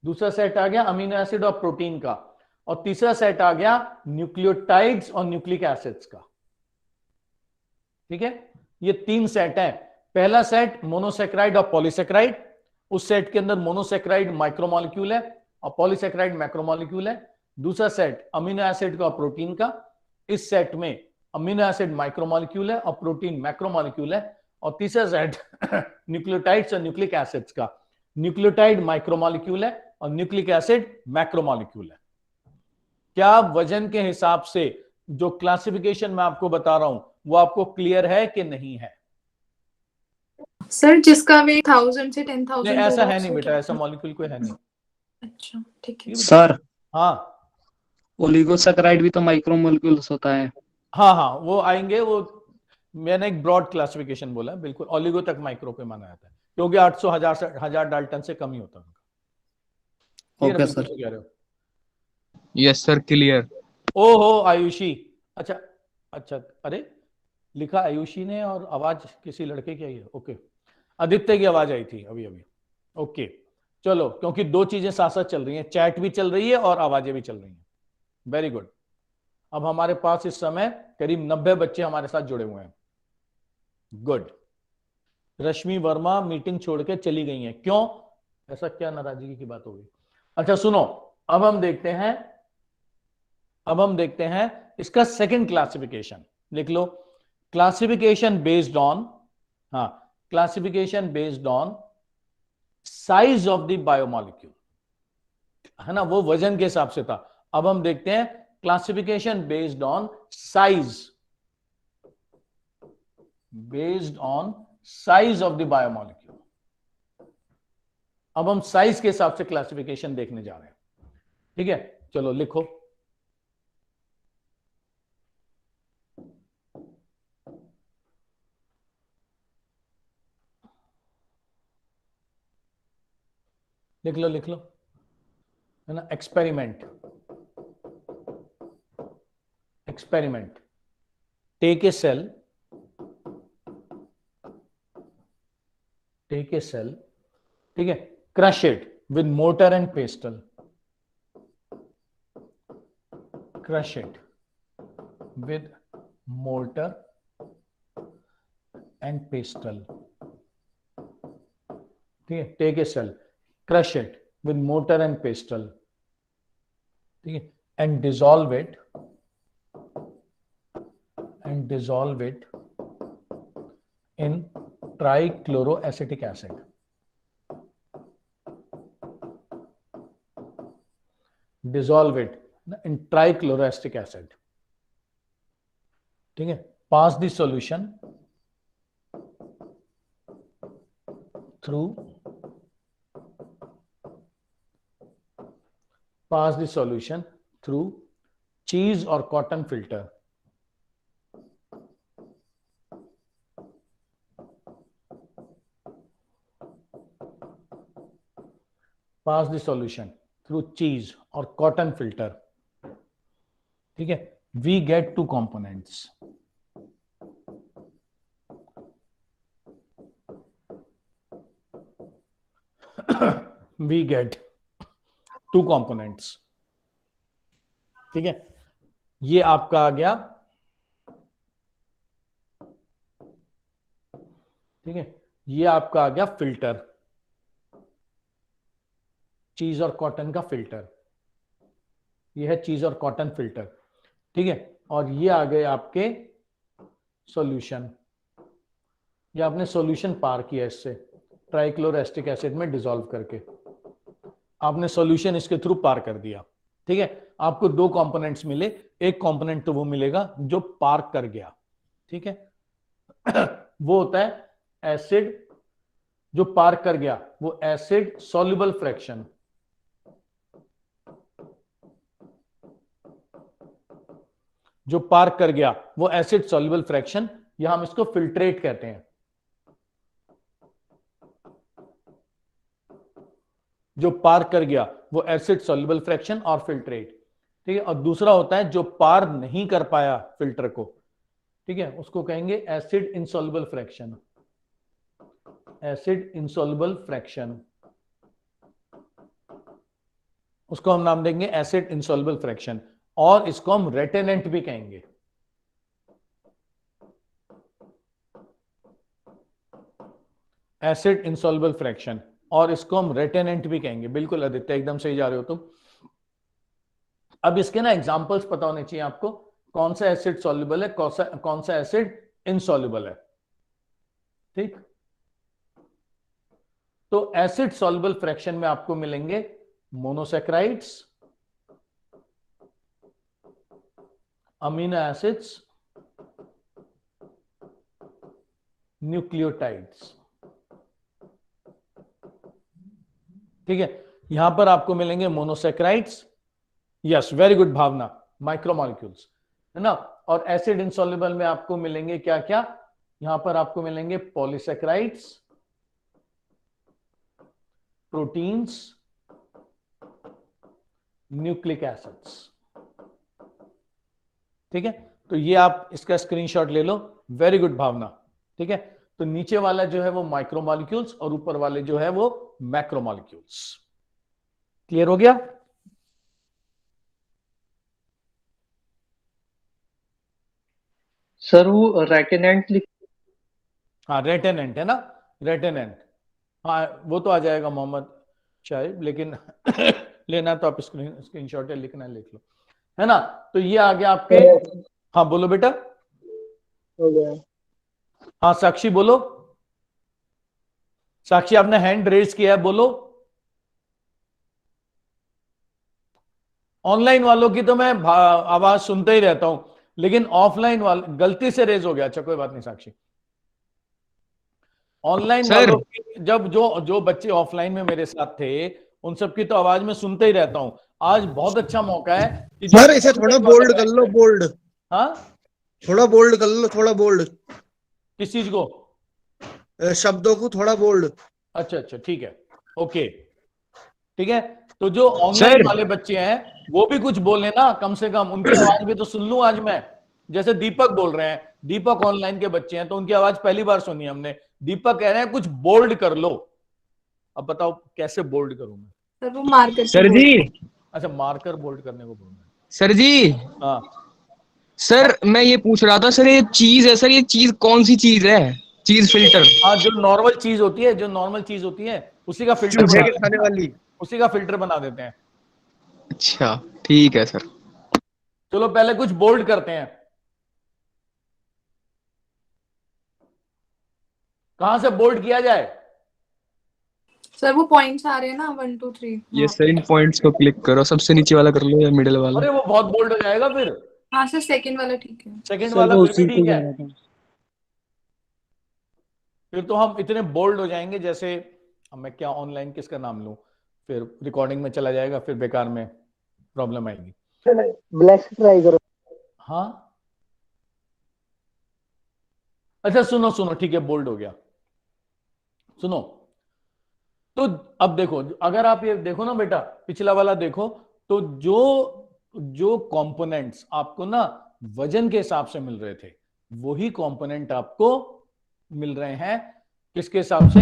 दूसरा सेट आ गया अमीनो एसिड और प्रोटीन का। और तीसरा सेट आ गया न्यूक्लियोटाइड्स और न्यूक्लिक एसिड्स का। ठीक है, ये तीन सेट है। पहला सेट मोनोसेक्राइड और पॉलीसेक्राइड, उस सेट के अंदर मोनोसेक्राइड माइक्रोमॉलिक्यूल है और पॉलीसेक्राइड मैक्रोमॉलिक्यूल है। दूसरा सेट अमीनो एसिड का और प्रोटीन का, इस सेट में अमीनो एसिड माइक्रोमॉलिक्यूल है और प्रोटीन मैक्रोमॉलिक्यूल है। और तीसरा सेट न्यूक्लियोटाइड्स और न्यूक्लिक एसिड्स का, न्यूक्लियोटाइड माइक्रोमॉलिक्यूल है और न्यूक्लिक एसिड मैक्रोमॉलिक्यूल है। क्या वजन के हिसाब से जो क्लासिफिकेशन मैं आपको बता रहा हूं वो आपको क्लियर है कि नहीं है? सर जिसका वेट 1000 से 10,000 ऐसा है नहीं बेटा, ऐसा मॉलिक्यूल कोई है नहीं। अच्छा ठीक है सर, हाँ ओलिगोसैकेराइड भी तो माइक्रोमोलेक्यूल्स होता है। हाँ हाँ, वो आएंगे। वो मैंने एक ब्रॉड क्लासिफिकेशन बोला, बिल्कुल ऑलिगो तक माइक्रो पे माना जाता है, क्योंकि 800 1000 डाल्टन से कम ही होता है उनका। Okay sir. कह रहे हो? Yes sir, clear. ओहो आयुषी, अच्छा अच्छा, अरे लिखा आयुषी ने और आवाज किसी लड़के की आई है। ओके, आदित्य की आवाज आई थी अभी अभी। ओके चलो, क्योंकि दो चीजें साथ साथ चल रही हैं, चैट भी चल रही है और आवाजें भी चल रही हैं। Very good. अब हमारे पास इस समय करीब 90 बच्चे हमारे साथ जुड़े हुए हैं। गुड। रश्मि वर्मा मीटिंग छोड़ के चली गई हैं, क्यों? ऐसा क्या नाराजगी की बात हो गई? अच्छा सुनो, अब हम देखते हैं इसका सेकंड क्लासिफिकेशन। लिख लो, क्लासिफिकेशन बेस्ड ऑन, हाँ, classification based on size of the biomolecule, है ना, वो वजन के हिसाब से था। अब हम देखते हैं classification based on size, based on size of the biomolecule. अब हम साइज के हिसाब से क्लासिफिकेशन देखने जा रहे हैं। ठीक है, चलो लिखो। लिख लो, है ना। एक्सपेरिमेंट, टेक ए सेल, ठीक है, crush it with mortar and pestle, crush it with mortar and pestle, ठीक है, take a cell, crush it with mortar and pestle, ठीक है, and dissolve it in trichloroacetic acid, dissolve it in trichloroacetic acid, ठीक है, pass the solution through cheese or cotton filter, pass the solution through cheese or cotton filter, ठीक है, we get two components, ठीक है, ये आपका आ गया, ठीक है, ये आपका आ गया फिल्टर, चीज और कॉटन का फिल्टर, ये है चीज और कॉटन फिल्टर, ठीक है, और ये आ गए आपके सॉल्यूशन, ये आपने सॉल्यूशन पार किया इससे ट्राइक्लोरोएसिटिक एसिड में डिसॉल्व करके, आपने सॉल्यूशन इसके थ्रू पार कर दिया, ठीक है। आपको दो कंपोनेंट्स मिले, एक कंपोनेंट तो वो मिलेगा जो पार कर गया, ठीक है, वो होता है एसिड, जो पार कर गया वो एसिड सॉल्युबल फ्रैक्शन, जो पार कर गया वो एसिड सॉल्युबल फ्रैक्शन, या हम इसको फिल्ट्रेट कहते हैं, जो पार कर गया वो एसिड सॉल्युबल फ्रैक्शन और फिल्ट्रेट, ठीक है। और दूसरा होता है जो पार नहीं कर पाया फिल्टर को, ठीक है, उसको कहेंगे acid insoluble fraction, acid insoluble fraction, उसको हम नाम देंगे एसिड इनसॉल्युबल फ्रैक्शन, और इसको हम रेटेनेंट भी कहेंगे, एसिड इनसॉल्युबल फ्रैक्शन, और इसको हम रेटेनेंट भी कहेंगे। बिल्कुल आदित्य, एकदम सही जा रहे हो तुम। अब इसके ना एग्जांपल्स पता होने चाहिए आपको, कौन सा एसिड सॉल्युबल है, कौन सा एसिड इनसॉल्युबल है, ठीक। तो एसिड सॉल्युबल फ्रैक्शन में आपको मिलेंगे मोनोसैकेराइड्स, अमीनो एसिड्स, न्यूक्लियोटाइड्स, ठीक है। यहां पर आपको मिलेंगे मोनोसैकेराइड्स, यस वेरी गुड भावना, माइक्रोमोलिक्यूल्स, है ना। और एसिड इनसॉल्युबल में आपको मिलेंगे क्या क्या, यहां पर आपको मिलेंगे पॉलीसैकेराइड्स, प्रोटीन्स, न्यूक्लिक एसिड्स, ठीक है। तो ये आप इसका स्क्रीनशॉट ले लो, वेरी गुड भावना, ठीक है। तो नीचे वाला जो है वो माइक्रोमोलिक्यूल्स और ऊपर वाले जो है वो मैक्रोमोलिक्यूल्स। क्लियर हो गया? सर वो रेटेनेंट लिख हाँ रेटेनेंट है ना, रेटेनेंट, हाँ वो तो आ जाएगा मोहम्मद शाहिब, लेकिन लेना तो आप स्क्रीनशॉट लिखना है, लिख लो, है ना। तो ये आ गया आपके, हाँ बोलो बेटा। हो गया। हाँ साक्षी बोलो, साक्षी आपने हैंड रेज किया है, बोलो। ऑनलाइन वालों की तो मैं आवाज सुनते ही रहता हूं, लेकिन ऑफलाइन वाले गलती से रेज हो गया, अच्छा कोई बात नहीं साक्षी। Online sir. वालों की, जब जो जो बच्चे ऑफलाइन में मेरे साथ थे उन सबकी तो आवाज मैं सुनते ही रहता हूं। आज बहुत अच्छा मौका है कि सर इसे थोड़ा बोल्ड कर लो, बोल्ड। हाँ थोड़ा बोल्ड कर लो, थोड़ा बोल्ड। किस चीज को? शब्दों को थोड़ा बोल्ड। अच्छा अच्छा ठीक है, ओके ठीक है। तो जो ऑनलाइन सर। वाले बच्चे हैं वो भी कुछ बोले ना, कम से कम उनकी आवाज भी तो सुन लूं आज मैं। जैसे दीपक बोल रहे हैं, दीपक ऑनलाइन के बच्चे हैं तो उनकी आवाज पहली बार सुनी हमने। दीपक कह रहे हैं कुछ बोल्ड कर लो, अब बताओ कैसे बोल्ड करूं मैं? सर वो मार्कर सर जी। अच्छा मार्कर बोल्ड करने को बोल रहे हैं। सर जी। हाँ सर मैं ये पूछ रहा था सर, ये चीज है सर, ये चीज कौन सी चीज है? चीज फिल्टर। हाँ जो नॉर्मल चीज होती है, जो नॉर्मल चीज होती है उसी का फिल्टर चूहे बना के देते खाने हैं, वाली। उसी का फिल्टर बना देते हैं। अच्छा ठीक है सर। चलो पहले कुछ बोल्ड करते हैं। कहां से बोल्ड किया जाए? सर वो पॉइंट्स आ रहे हैं ना 1 2 3। ये सर इन पॉइंट्स को क्लिक करो, सबसे नीचे वाला कर लो या मिडिल वाला। अरे वो बहुत बोल्ड हो जाएगा फिर। हाँ सर सेकंड वाला ठीक है। सेकंड सर वाला वो फिर उसी भी को ठीक कह है, रहा था। फिर तो हम इतने बोल्ड हो जाएंगे जैसे, अब मैं क्या ऑनलाइन किसका नाम लूं, फिर रिकॉर्डिंग में चला जाएगा, फिर बेकार में प्रॉब्लम आएगी। ब्लैक से ट्राई करो। हाँ अच्छा सुनो सुनो, ठीक है बोल्ड हो गया, सुनो। तो अब देखो, अगर आप ये देखो ना बेटा, पिछला वाला देखो, तो जो जो कंपोनेंट्स आपको ना वजन के हिसाब से मिल रहे थे, वही कंपोनेंट आपको मिल रहे हैं किसके हिसाब से?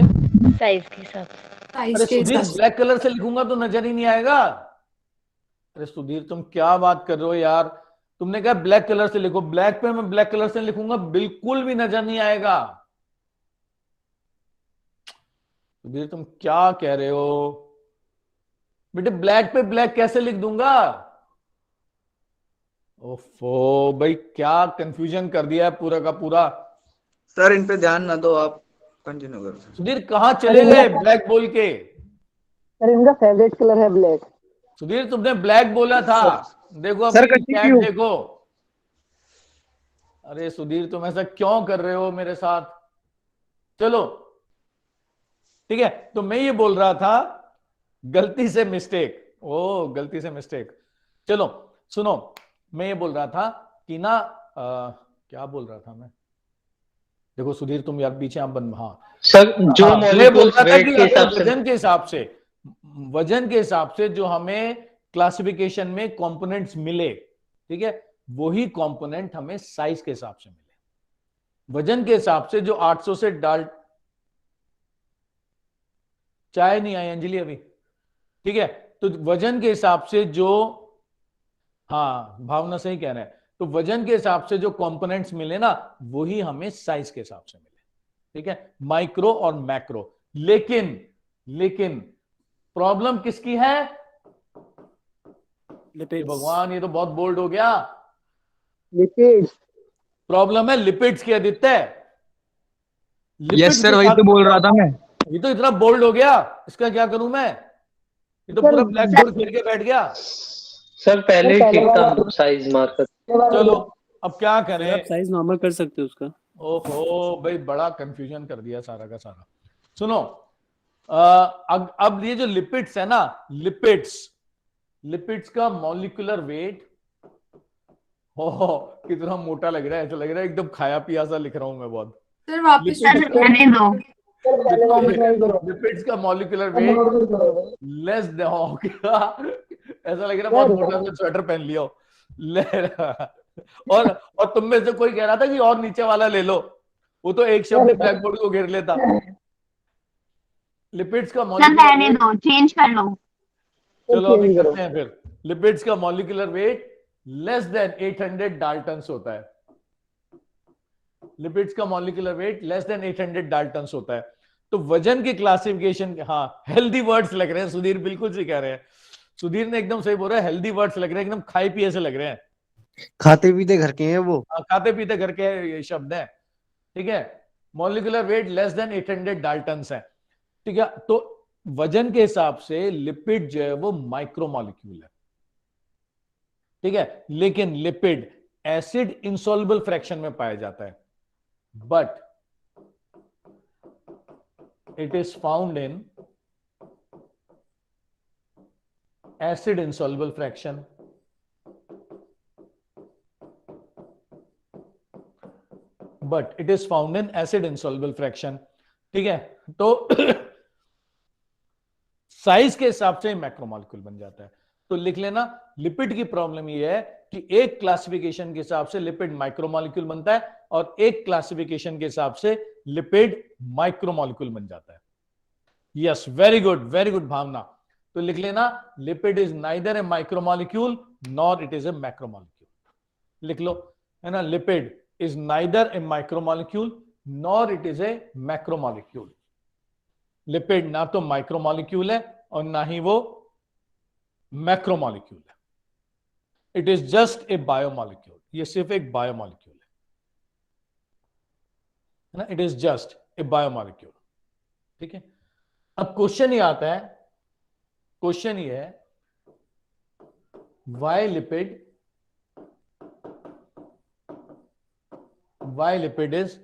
साइज के हिसाब से। साइज अरे के सुधीर हिसाब से। ब्लैक कलर से लिखूंगा तो नजर ही नहीं आएगा। अरे सुधीर तुम क्या बात कर रहे हो यार, तुमने कहा ब्लैक कलर से लिखो, ब्लैक पे मैं ब्लैक कलर से लिखूंगा बिल्कुल भी नजर नहीं आएगा। सुधीर तुम क्या कह रहे हो बेटे, ब्लैक पे ब्लैक कैसे लिख दूंगा? ओफो भाई क्या कंफ्यूजन कर दिया है पूरा का पूरा। सर इन पे ध्यान ना दो, आप कंटिन्यू करो। सुधीर कहां चले गए ब्लैक बोल के? सर इनका फेवरेट कलर है ब्लैक। सुधीर तुमने ब्लैक बोला था, देखो सर, अपनी चैट continue। देखो। अरे सुधीर तुम ऐसा क्यों कर रहे हो मेरे साथ? चलो ठीक है, तो मैं ये बोल रहा था गलती से मिस्टेक, ओ गलती से मिस्टेक। चलो सुनो, मैं ये बोल रहा था कि ना क्या बोल रहा था मैं, देखो सुधीर तुम यार पीछे आप बन, हाँ सर जो हाँ, मैं बोल मॉलिक्यूल्स रहा था वेट कि के हिसाब अगर से वजन के हिसाब से, वजन के हिसाब से जो हमें क्लासिफिकेशन में कंपोनेंट्स मिले, ठीक है, वही कंपोनेंट हमें साइज के हिसाब से मिले। वजन के हिसाब से जो 800 से डाल, चाय नहीं आई अंजलि अभी, ठीक है, तो वजन के हिसाब से जो, हाँ भावना सही कह रहे हैं, तो वजन के हिसाब से जो कंपोनेंट्स मिले ना वही हमें साइज के हिसाब से मिले, ठीक है, माइक्रो और मैक्रो। लेकिन लेकिन प्रॉब्लम किसकी है? भगवान ये तो बहुत बोल्ड हो गया। लिपिड्स। प्रॉब्लम है लिपिड्स की आदित्य। यस सर, वही तो बोल रहा था मैं। ये तो इतना बोल्ड हो गया, इसका क्या करूं मैं? ये तो पूरा ब्लैक बोर्ड खेल के बैठ गया। सर पहले ही ठीक था साइज मार्कर। चलो अब क्या करें? आप साइज नॉर्मल कर सकते हो उसका। ओहो भाई बड़ा कंफ्यूजन कर दिया सारा का सारा। सुनो अब ये जो लिपिड्स है ना, लिपिड्स का मॉलिक्यूलर वेट, हो कितना मोटा लग रहा है, ऐसा लग रहा है एकदम खाया पिया सा लिख रहा हूं मैं बहुत। सर वापस लिपिड्स का मॉलिक्यूलर वेट लेस देन, ऐसा लग रहा है बहुत मोटा सा स्वेटर पहन लिया हो। और तुम में से कोई कह रहा था कि और नीचे वाला ले लो, वो तो एक शब्द ब्लैक बोर्ड को घेर लेता। लिपिड्स का मॉलिक्यूलर चेंज कर लो। चलो अभी करते हैं फिर। लिपिड्स का molecular weight less than 800 Dalton's होता है। लिपिड्स का molecular weight less than 800 Dalton's होता है। तो वजन की क्लासिफिकेशन, हाँ हेल्दी वर्ड्स लग रहे हैं, सुधीर बिल्कुल सही कह रहे हैं, सुधीर ने एकदम सही बोला, हेल्दी वर्ड्स लग रहे हैं, एकदम खाए पिए से लग रहे हैं। खाते पीते घर के हैं वो। खाते पीते घर के ये शब्द है, ठीक है। Molecular weight less than 800 Dalton's है, ठीक है। तो वजन के हिसाब से लिपिड जो है वो माइक्रोमॉलिक्यूल है, ठीक है। लेकिन लिपिड एसिड इंसॉल्युबल फ्रैक्शन में पाया जाता है, but it is found in acid insoluble fraction, but it is found in acid insoluble fraction, ठीक है। तो साइज के हिसाब से मैक्रोमॉलिक्यूल बन जाता है। तो लिख लेना, लिपिड की प्रॉब्लम ये है कि एक क्लासिफिकेशन के हिसाब से लिपिड माइक्रोमॉलिक्यूल बनता है और एक क्लासिफिकेशन के हिसाब से लिपिड माइक्रोमॉलिक्यूल बन जाता है। Yes, very good Bhavna. तो लिख लेना, lipid is neither a micromolecule nor it is a macromolecule. लिख लो, है ना, lipid is neither a micromolecule nor it is a macromolecule. Lipid ना तो माइक्रोमॉलिक्यूल है और ना ही वो मैक्रोमॉलिक्यूल है, it is just a biomolecule. ये सिर्फ एक बायोमॉलिक्यूल है ना, it is just a biomolecule, ठीक है। अब क्वेश्चन ये आता है, क्वेश्चन ये है, वाई लिपिड इज,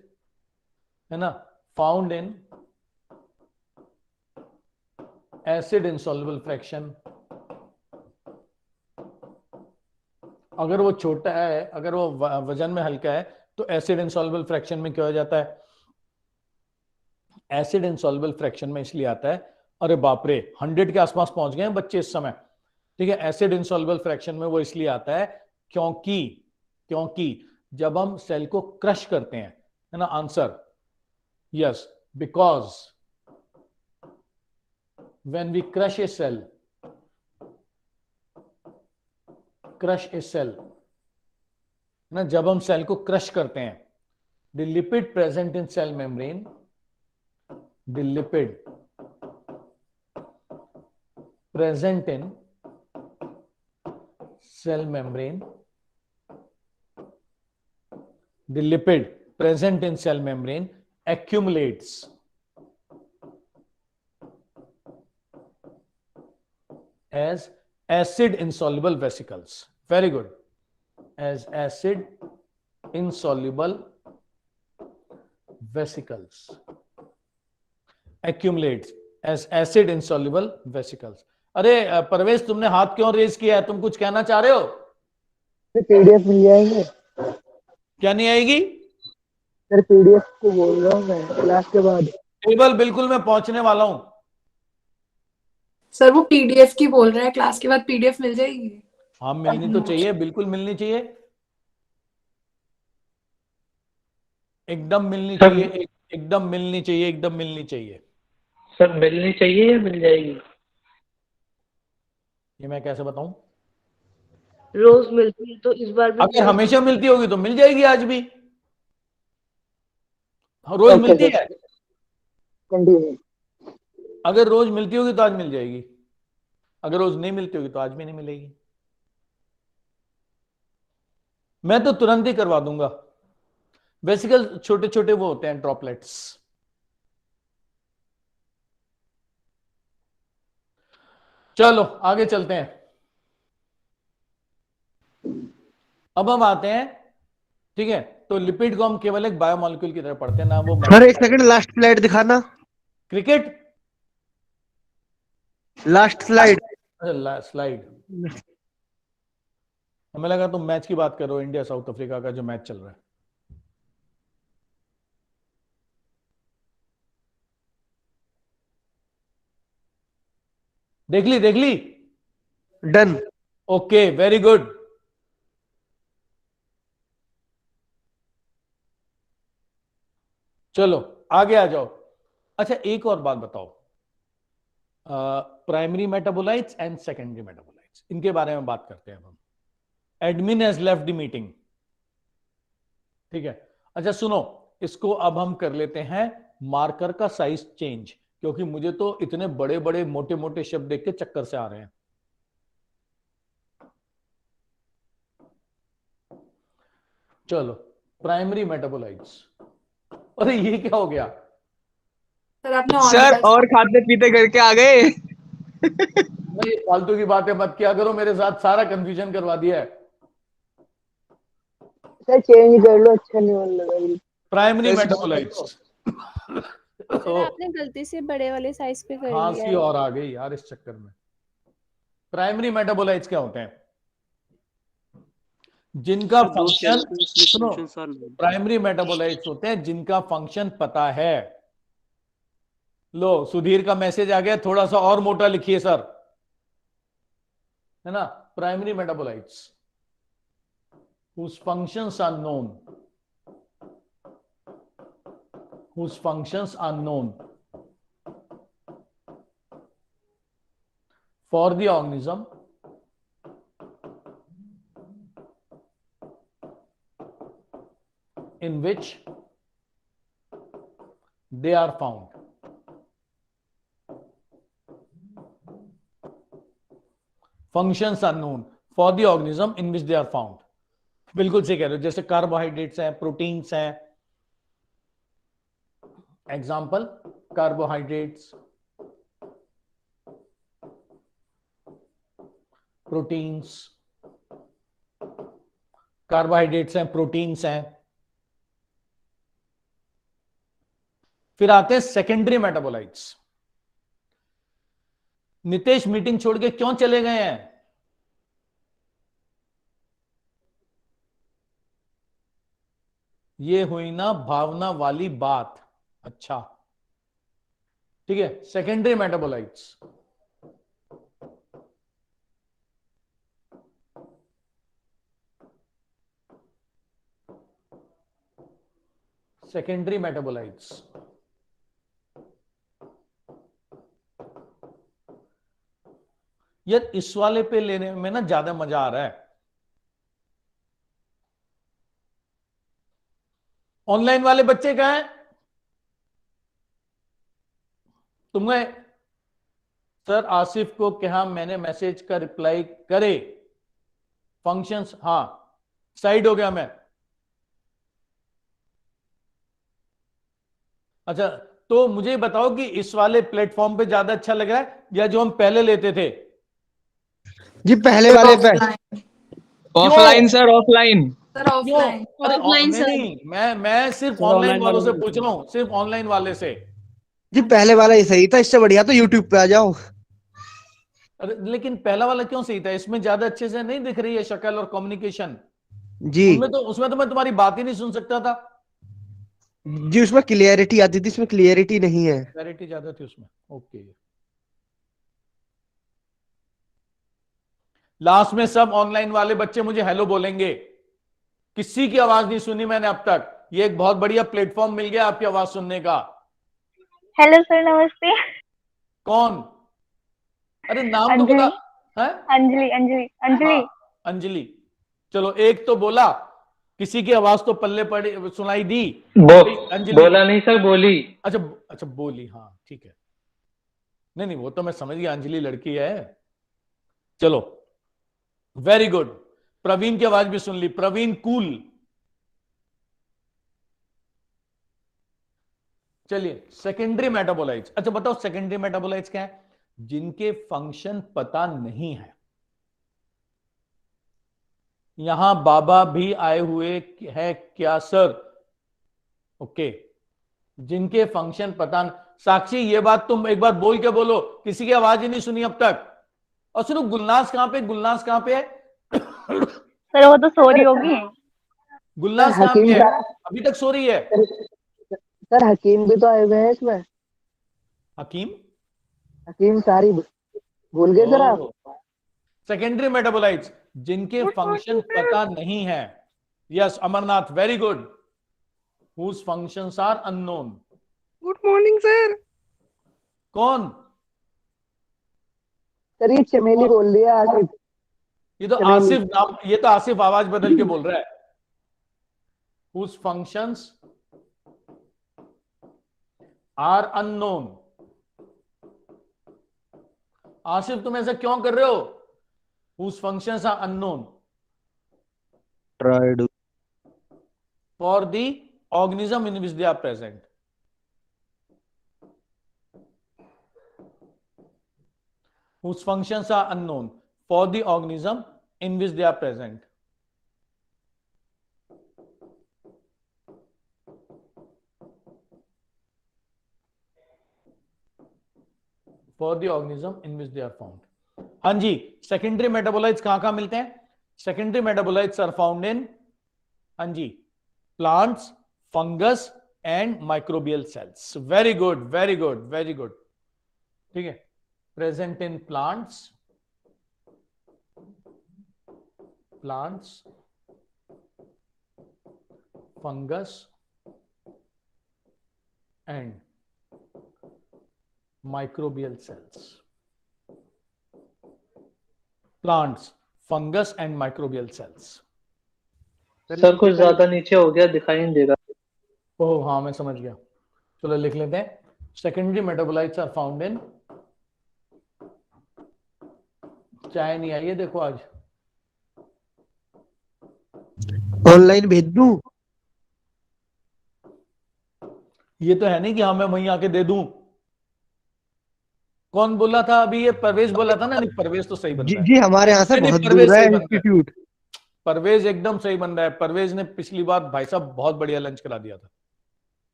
है ना, found in acid insoluble fraction. अगर वो छोटा है, अगर वो वजन में हल्का है, तो एसिड इंसॉल्युबल फ्रैक्शन में क्या हो जाता है? एसिड इंसॉल्युबल फ्रैक्शन में इसलिए आता है, अरे बाप रे 100 के आसपास पहुंच गए हैं बच्चे इस समय, ठीक है। एसिड इंसॉल्युबल फ्रैक्शन में वो इसलिए आता है क्योंकि जब हम सेल को क्रश करते हैं, है ना, answer yes, because when we crush a cell ना, जब हम सेल को क्रश करते हैं, the lipid present in cell membrane, the lipid present in cell membrane, the lipid present in cell membrane accumulates as acid insoluble vesicles. Very good. As acid insoluble vesicles. Accumulates as acid insoluble vesicles. अरे परवेश, तुमने हाथ क्यों रेज किया है? तुम कुछ कहना चाह रहे हो? पीडीएफ मिल जाएंगे? क्या नहीं आएगी? सर पीडीएफ को बोल रहा हूँ मैं, क्लास के बाद। टेबल बिल्कुल मैं पहुंचने वाला हूं। सर वो पीडीएफ की बोल रहे हैं, क्लास के बाद पीडीएफ मिल जाएगी? हाँ मिलनी तो चाहिए, बिल्कुल मिलनी चाहिए, एकदम मिलनी चाहिए, एकदम मिलनी चाहिए, एकदम मिलनी चाहिए। सर मिलनी चाहिए या मिल जाएगी? ये मैं कैसे बताऊं? रोज मिलती है तो इस बार भी अगर हमेशा मिलती होगी तो मिल जाएगी आज भी। रोज मिलती है, कंटिन्यू। अगर रोज मिलती होगी तो आज मिल जाएगी, अगर रोज नहीं मिलती होगी तो आज भी नहीं मिलेगी। मैं तो तुरंत ही करवा दूंगा। वेसिकल छोटे छोटे वो होते हैं, ड्रॉपलेट्स। चलो आगे चलते हैं। अब हम आते हैं, ठीक है, तो लिपिड को हम केवल एक बायोमॉलिक्यूल की तरह पढ़ते हैं ना, वो सर एक सेकंड, लास्ट स्लाइड दिखाना। Cricket last slide. स्लाइड, हमें लगा तुम मैच की बात करो, इंडिया साउथ अफ्रीका का जो मैच चल रहा है। देख ली डन। Okay, very good. चलो आगे आ जाओ। अच्छा एक और बात बताओ, primary metabolites and secondary metabolites, इनके बारे में बात करते हैं अब हम। Admin has left the meeting, ठीक है। अच्छा सुनो, इसको अब हम कर लेते हैं मार्कर का साइज चेंज, क्योंकि मुझे तो इतने बड़े बड़े मोटे मोटे शब्द देख के चक्कर से आ रहे हैं। चलो, प्राइमरी मेटाबोलाइट्स। अरे ये क्या हो गया? सर आपने सर ऑन और खाते पीते करके आ गए। नहीं, फालतू की बातें मत किया करो मेरे साथ, सारा कंफ्यूजन करवा दिया है। सर चेंज कर लो, अच्छा नहीं बन लगा बिल्कुल। Primary metabolites. सर आपने गलती से बड़े वाले साइज पे कर लिया खांसी है। और आ गई यार इस चक्कर में। प्राइमरी मेटाबोलाइट्स क्या होते हैं? जिनका सर, दो फंक्शन, sentences में सुनो, functions are known. Primary metabolites होते हैं जिनका फंक्शन पता है। लो, सुधीर का मैसेज आ गया, थोड़ा सा और मोटा लिखिए सर, है ना। Primary metabolites whose functions are known, whose functions are known for the organism in which they are found. Functions are known for the organism in which they are found. बिल्कुल सही कह रहे हो, जैसे कार्बोहाइड्रेट्स हैं, प्रोटीन्स हैं। एग्जाम्पल, कार्बोहाइड्रेट्स, प्रोटीन्स, कार्बोहाइड्रेट्स हैं, प्रोटीन्स हैं। फिर आते हैं सेकेंडरी मेटाबोलाइट्स। नितेश मीटिंग छोड़ के क्यों चले गए हैं? ये हुई ना भावना वाली बात। अच्छा, ठीक है। सेकेंडरी मेटाबोलाइट्स, सेकेंडरी मेटाबोलाइट्स यार इस वाले पे लेने में ना ज्यादा मजा आ रहा है। ऑनलाइन वाले बच्चे कहाँ हैं? तुम्हें सर आसिफ को कहा मैंने मैसेज का रिप्लाई करे। फंक्शंस, हाँ साइड हो गया मैं। अच्छा, तो मुझे बताओ कि इस वाले प्लेटफॉर्म पे ज्यादा अच्छा लग रहा है या जो हम पहले लेते थे? जी पहले वाले पे। Offline sir, offline. Sir offline. अरे Offline, नहीं sir. नहीं, मैं सिर्फ सर, ऑनलाइन online वालों से वाले पूछ रहा हूँ, सिर्फ ऑनलाइन वाले से। जी पहले वाला ही सही था, इससे बढ़िया तो यूट्यूब पे आ जाओ। अरे लेकिन पहला वाला क्यों सही था? इसमें ज्यादा अच्छे से नहीं दिख रही है शक्ल और कम्युनिकेशन। जी उसमें तो मैं तुम्हारी बात ही नहीं सुन सकता था। जी उसमें क्लियरिटी आती थी, इसमें क्लियरिटी नहीं है। क्लैरिटी ज्यादा थी उसमें। ओके, लास्ट में सब ऑनलाइन वाले बच्चे मुझे हेलो बोलेंगे। किसी की आवाज नहीं सुनी मैंने अब तक। ये एक बहुत बढ़िया प्लेटफॉर्म मिल गया आपकी आवाज सुनने का। हेलो सर, नमस्ते। कौन? अरे नाम तो अंजलि। बोला है। अंजलि अंजलि अंजलि। हाँ, अंजलि। चलो, एक तो बोला, किसी की आवाज तो पल्ले पड़ी सुनाई दी। अंजलि बोला नहीं सर, बोली। अच्छा अच्छा, बोली, हाँ ठीक है। नहीं नहीं, वो तो मैं समझ गया, अंजलि लड़की है। चलो, वेरी गुड। प्रवीण की आवाज भी सुन ली। प्रवीण कूल। चलिए, सेकेंडरी मेटाबोलाइट्स। अच्छा बताओ, सेकेंडरी मेटाबोलाइट्स क्या है? जिनके फंक्शन पता नहीं है। यहां बाबा भी आए हुए है क्या सर? ओके, जिनके फंक्शन पता नहीं। साक्षी, ये बात तुम एक बार बोल के बोलो, किसी की आवाज ही नहीं सुनी अब तक। और सुनो, गुलनाज कहां पे? गुलनाज कहां पे है? सर वो तो सो रही होगी। गुलनाज कहां पे है? अभी तक सो रही है? सर हकीम भी तो आए हुए हैं इसमें। हकीम? हकीम सारी भूल गए सर आप? सेकेंडरी मेटाबोलाइट्स जिनके फंक्शन पता नहीं है। Yes Amarnath, very good. whose functions are unknown. Good morning sir. कौन? सर ये चमेली बोल रही है आसिफ। ये तो चमेली। आसिफ नाम, ये तो आसिफ आवाज बदल के बोल रहा है। whose functions are unknown. Asif तुम ऐसा क्यों कर रहे हो? whose functions are unknown Tried. for the organism in which they are present. Whose functions are unknown for the organism in which they are present. For the organism in which they are found. हाँ जी, सेकेंडरी मेटाबोलाइट्स कहां कहां मिलते हैं? Secondary metabolites are found in, हाँ जी, plants, fungus and microbial cells. Very good, very good, very good. ठीक है, present in plants, fungus and microbial cells. Plants, fungus and microbial cells. Sir कुछ ज्यादा नीचे हो गया, दिखाई नहीं दे रहा। ओह हाँ, मैं समझ गया, चलो लिख लेते हैं। Secondary metabolites are found in, चाय नहीं आई है देखो आज। ऑनलाइन भेज दूं? ये तो है नहीं कि हाँ मैं वहीं आके दे दूं। कौन बोला था अभी? ये परवेज बोला था ना। नहीं, परवेज तो सही बन जी रहा है। जी, हमारे यहाँ से नहीं, बहुत परवेज दूर है सही बन रहा है। इंस्टीट्यूट। परवेज एकदम सही बन रहा है। परवेज ने पिछली बार भाई साहब बहुत बढ़िया लंच करा दिया था।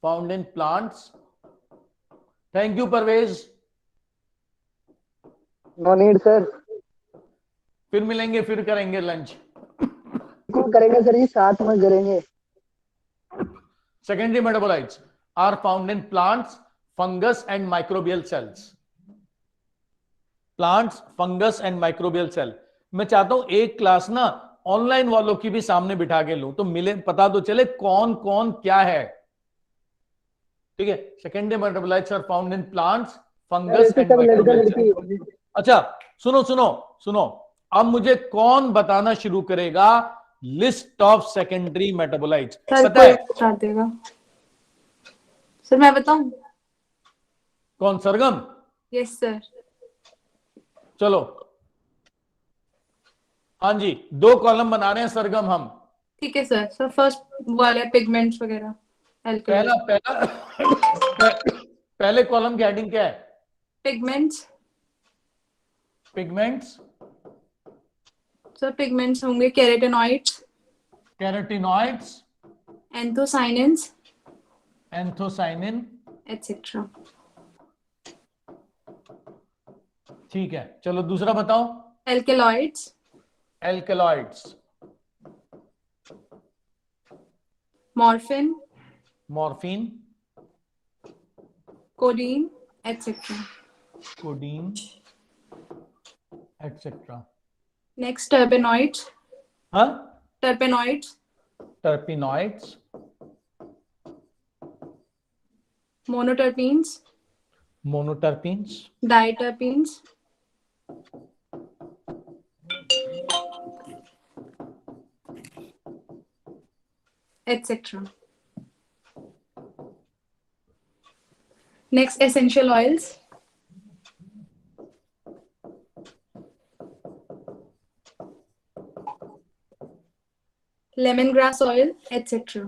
Found in plants. Thank you Parvez. No need sir. फिर मिलेंगे, फिर करेंगे लंच। बिल्कुल करेंगे सर, ये साथ में करेंगे। Secondary metabolites are found in plants, fungus and microbial cells. Plants, fungus and microbial cell. मैं चाहता हूं एक क्लास ना ऑनलाइन वालों की भी सामने बिठा के लूं, तो मिले, पता तो चले कौन कौन क्या है। ठीक है, secondary metabolites are found in plants, fungus and microbial cell. अच्छा सुनो सुनो सुनो, अब मुझे कौन बताना शुरू करेगा list of secondary metabolites? Sir पता कोई है बता देगा। सर मैं बताऊं? कौन? सरगम? Yes sir. चलो हाँ जी, 2 कॉलम बना रहे हैं सरगम हम। ठीक है सर। सर फर्स्ट वाले पिगमेंट्स वगैरह, पहला अल्कोहल। पहला पहले कॉलम की हेडिंग क्या है? पिगमेंट्स। पिगमेंट्स। सर पिगमेंट्स होंगे carotenoids, carotenoids, anthocyanins anthocyanin. Etcetera. ठीक है, चलो दूसरा बताओ। Alkaloids, alkaloids, morphine, morphine, codeine etcetera. Codeine etcetera. Next terpenoids, हाँ, terpenoids, terpenoids, monoterpenes, monoterpenes, diterpenes, etc. Next, essential oils. Lemongrass oil, etc.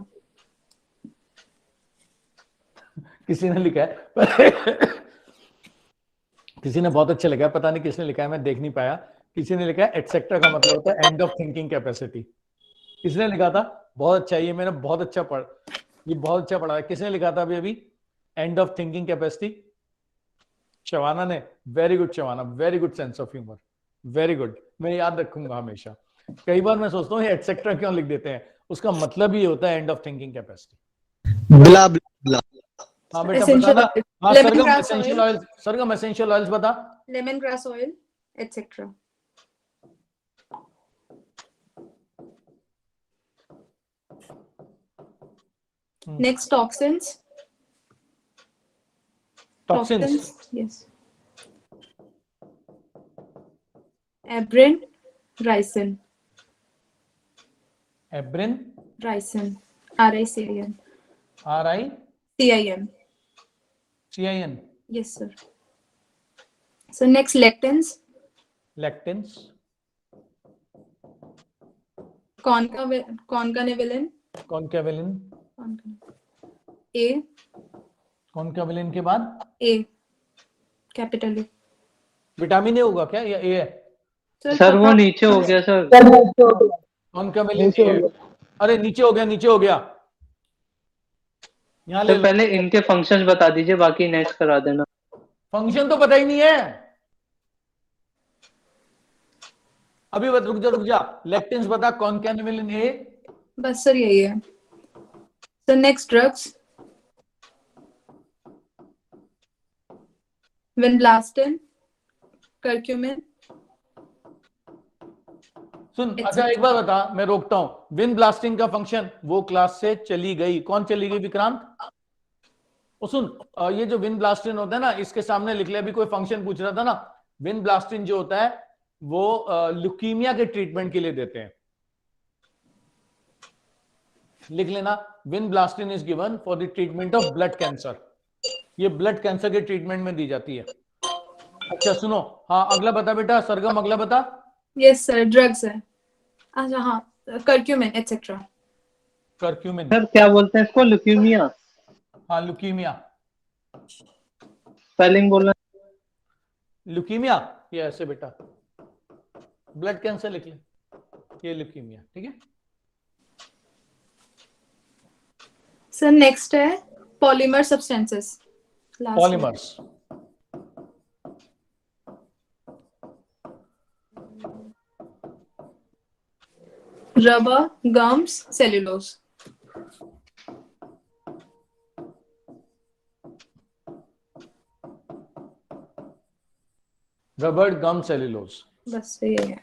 किसी ने लिखा है किसी ने बहुत अच्छा लिखा है, पता नहीं किसने लिखा है, मैं देख नहीं पाया। किसी ने लिखा है एटसेट्रा का मतलब होता है एंड ऑफ थिंकिंग कैपेसिटी। किसने लिखा था? बहुत अच्छा, ये मैंने बहुत अच्छा ये बहुत अच्छा पढ़ा है। किसने लिखा था अभी अभी? End of thinking capacity, Shawana ने। Very good Shawana, very good sense of humour, very good, मैं याद रखूंगा हमेशा। कई बार मैं सोचता हूँ ये एटसेट्रा क्यों लिख देते हैं, उसका मतलब ही होता है एंड ऑफ थिंकिंग कैपेसिटी। ब्ला ब्ला। हाँ बेटा Essential बताना। oil. हाँ सरगम Lemongrass एसेंशियल oil. ऑयल, सरगम एसेंशियल ऑयल्स बता। Lemongrass oil, etc. Next, toxins. Toxins, Yes. Abrin, ricin. Abrin, Ricin. RICIN. RICIN, CIN. CIN. Yes, sir. So next, lectins. Lectins. Concanevelin. Concavelin. A. Concavelin के बाद A. Capital A. Vitamin A होगा क्या या ए है? सर वो नीचे हो गया सर। Concavelin A. अरे नीचे हो गया, नीचे हो गया। यहाँ ले सर पहले इनके फंक्शंस बता दीजिए, बाकी नेक्स्ट करा देना। फंक्शन तो पता ही नहीं है अभी। रुक जा। लेक्टिन्स बता, कॉन्कैनावेलिन ए। बस सर यही है। So next drugs. Vinblastine, curcumin. सुन, अच्छा एक बार बता, मैं रोकता हूं। विनब्लास्टिन का फंक्शन, वो क्लास से चली गई। कौन चली गई विक्रांत? और सुन, ये जो विनब्लास्टिन होता है ना, इसके सामने लिख ले। अभी कोई फंक्शन पूछ रहा था ना, विनब्लास्टिन जो होता है वो ल्यूकीमिया के ट्रीटमेंट के लिए देते हैं। लिख लेना, vinblastine is given for the treatment of blood cancer. ये ब्लड कैंसर के ट्रीटमेंट में दी जाती है। अच्छा सुनो, हाँ अगला बता बेटा, सरगम अगला बता। Yes sir, drugs है। अच्छा हाँ, curcumin etc. कर्क्यूमिन। सर क्या बोलते हैं इसको? ल्यूकीमिया। हाँ ल्यूकीमिया। स्पेलिंग बोलना। ल्यूकीमिया ये ऐसे बेटा, ब्लड कैंसर लिख ले, ये ल्यूकीमिया। ठीक है। सर नेक्स्ट है polymer substances. Polymers. Rubber, gums, cellulose. Rubber, gum, cellulose. बस ये है।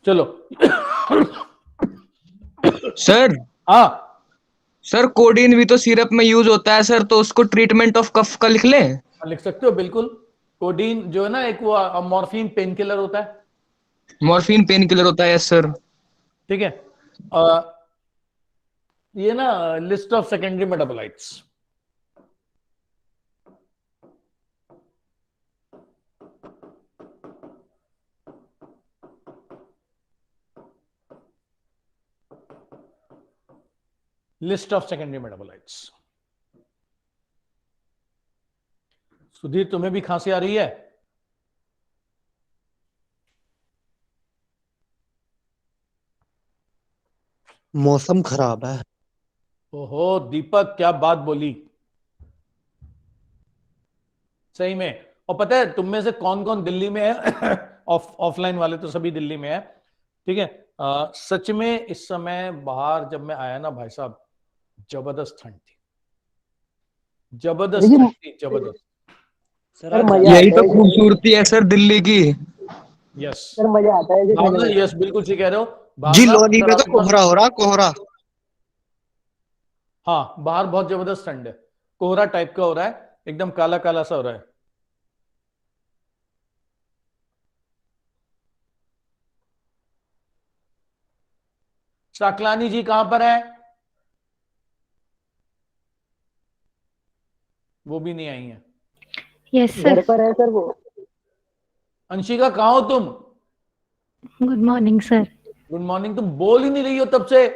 चलो सर हाँ सर, कोडीन भी तो सिरप में यूज होता है सर, तो उसको ट्रीटमेंट ऑफ कफ का लिख लें? लिख सकते हो बिल्कुल। कोडीन जो है ना, एक वो मॉर्फिन पेन किलर होता है। मॉर्फिन पेन किलर होता है सर। ठीक है। ये ना list of secondary metabolites. List of secondary metabolites. Sudhir तुम्हें भी खांसी आ रही है? मौसम खराब है। ओहो दीपक, क्या बात बोली, सही में। और पता है तुम में से कौन कौन दिल्ली में है? ऑफलाइन वाले तो सभी दिल्ली में है। ठीक है। सच में इस समय बाहर जब मैं आया ना भाई साहब, जबरदस्त ठंड थी, जबरदस्त ठंड थी, जबरदस्त। यही तो खूबसूरती है सर दिल्ली की। यस सर मजा आता है भावना, यस बिल्कुल सही कह रहे हो जी, भावना। लोनी पे तो कोहरा हो रहा, कोहरा। हाँ बाहर बहुत जबरदस्त ठंड है, कोहरा टाइप का हो रहा है, एकदम काला काला सा हो रहा है। साकलानी जी कहां पर है? वो भी नहीं आई है। Yes sir. घर पर है सर वो। अंशिका कहां हो तुम? Good morning sir. Good morning. तुम बोल ही नहीं रही हो तब से।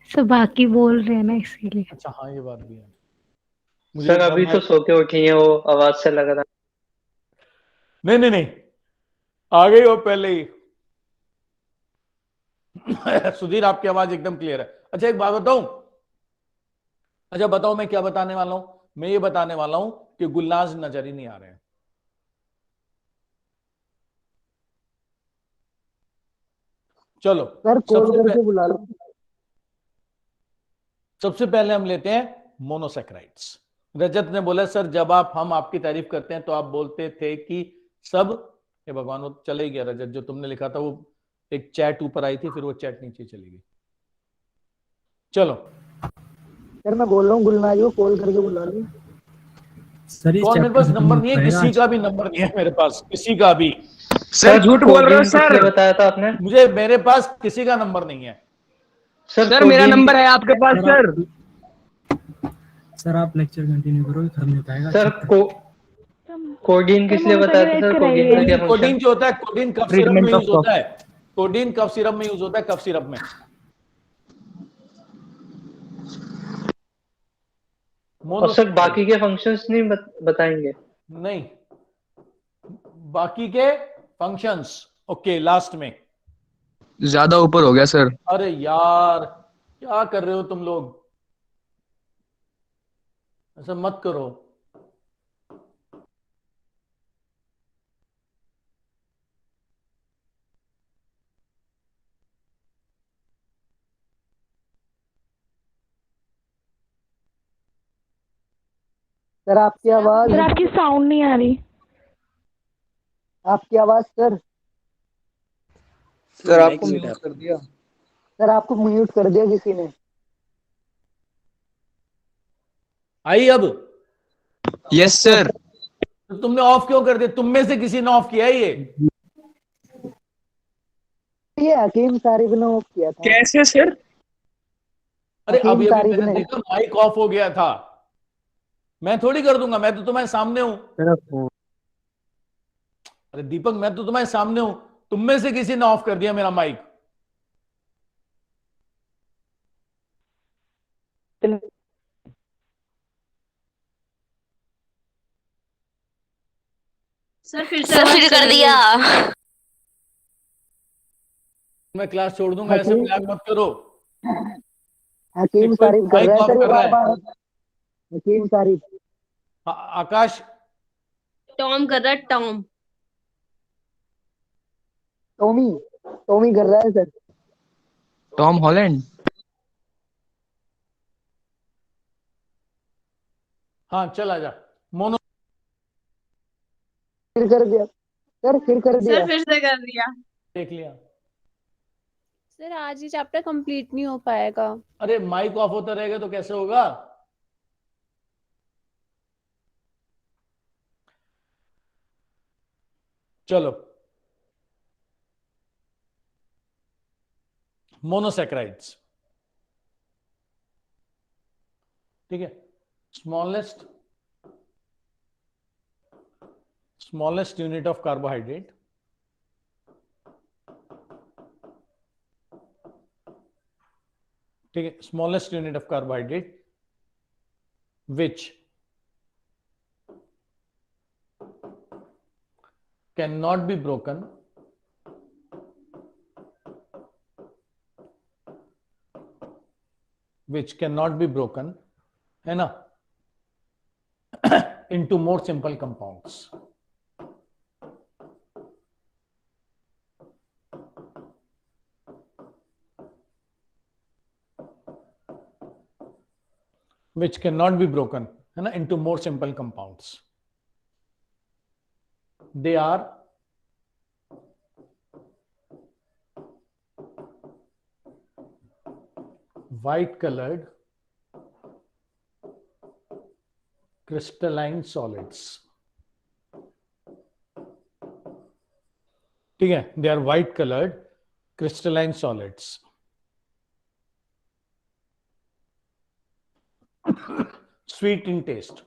सर बाकी बोल रहे हैं ना इसीलिए। अच्छा हाँ ये बात भी है। सर अभी तो सो के उठी है, वो आवाज से लग रहा। नहीं नहीं नहीं, आ गई हो पहले ही। सुधीर आपकी आवाज एकदम क्लियर है। अच्छा एक बात बताऊं, अच्छा बताओ मैं क्या बताने वाला हूं? मैं ये बताने वाला हूं कि गुलनाज नजर ही नहीं आ रहे हैं। चलो सर कॉल करके बुला लो। सबसे पहले हम लेते हैं मोनोसैकेराइड्स। रजत ने बोला सर जब हम आपकी तारीफ करते हैं तो आप बोलते थे कि सब, ये भगवान वो चले ही गया रजत, जो तुमने लिखा था वो एक चैट ऊपर आई थी, फिर वो चैट नीचे चली गई। चलो सर मैं बोल रहा हूँ गुलनाज को कॉल करके बुला लो। सर तो मेरे पास नंबर नहीं है, किसी का भी नंबर नहीं है मेरे पास, किसी का भी। सर झूठ बोल रहे हो सर। बताया था आपने मुझे, मेरे पास किसी का नंबर नहीं है सर। मेरा नंबर है आपके पास सर। सर आप लेक्चर कंटिन्यू करो, कर नहीं पाएगा। सर कोडीन किस लिए बताया था सर? कोडीन का क्या फंक्शन? कोडीन जो होता है, कोडीन कफ सिरप में यूज होता है। कोडीन कफ सिरप में यूज होता है, कफ सिरप में। और सर बाकी के फंक्शंस नहीं बताएंगे? नहीं, बाकी के फंक्शंस ओके लास्ट में। ज्यादा ऊपर हो गया सर। अरे यार क्या कर रहे हो तुम लोग, ऐसा मत करो। सर आपकी आवाज, सर आपकी साउंड नहीं आ रही। आपकी आवाज सर। सर आपको म्यूट कर दिया। सर आपको म्यूट कर दिया किसी ने। आई अब? Yes sir. तो तुमने ऑफ क्यों कर दिया? तुम में से किसी ने ऑफ किया है ये हकीम सारिब ने ऑफ किया था। कैसे सर? अरे हकीम अभी सारिब मैंने ने। देखा माइक ऑफ हो गया था। मैं थोड़ी कर दूंगा, मैं तो तुम्हारे सामने हूं। अरे दीपक मैं तो तुम्हारे सामने हूं, तुम में से किसी ने ऑफ कर दिया मेरा माइक। सर फिर कर दिया। मैं क्लास छोड़ दूंगा, ऐसे मजाक मत करो। हकीम कोई सारिब कर माइक रहा है ऑफ सर, कर रहा है। बार-बार। हकीम सारिब। आकाश टॉम कर रहा है, टॉम। टॉमी टॉमी कर रहा है सर। Tom Holland. हाँ चल आजा। मोनो फिर कर दिया सर, फिर कर दिया। फिर से कर दिया। देख लिया। सर आज ही चैप्टर कंप्लीट नहीं हो पाएगा। अरे माइक ऑफ होता रहेगा तो कैसे होगा? चलो मोनोसैकेराइड्स, ठीक है। स्मॉलेस्ट यूनिट ऑफ कार्बोहाइड्रेट, ठीक है। Smallest unit of carbohydrate which cannot be broken है ना, into more simple compounds। which cannot be broken है ना into more simple compounds। they are white colored crystalline solids, ठीक है। they are white colored crystalline solids। sweet in taste।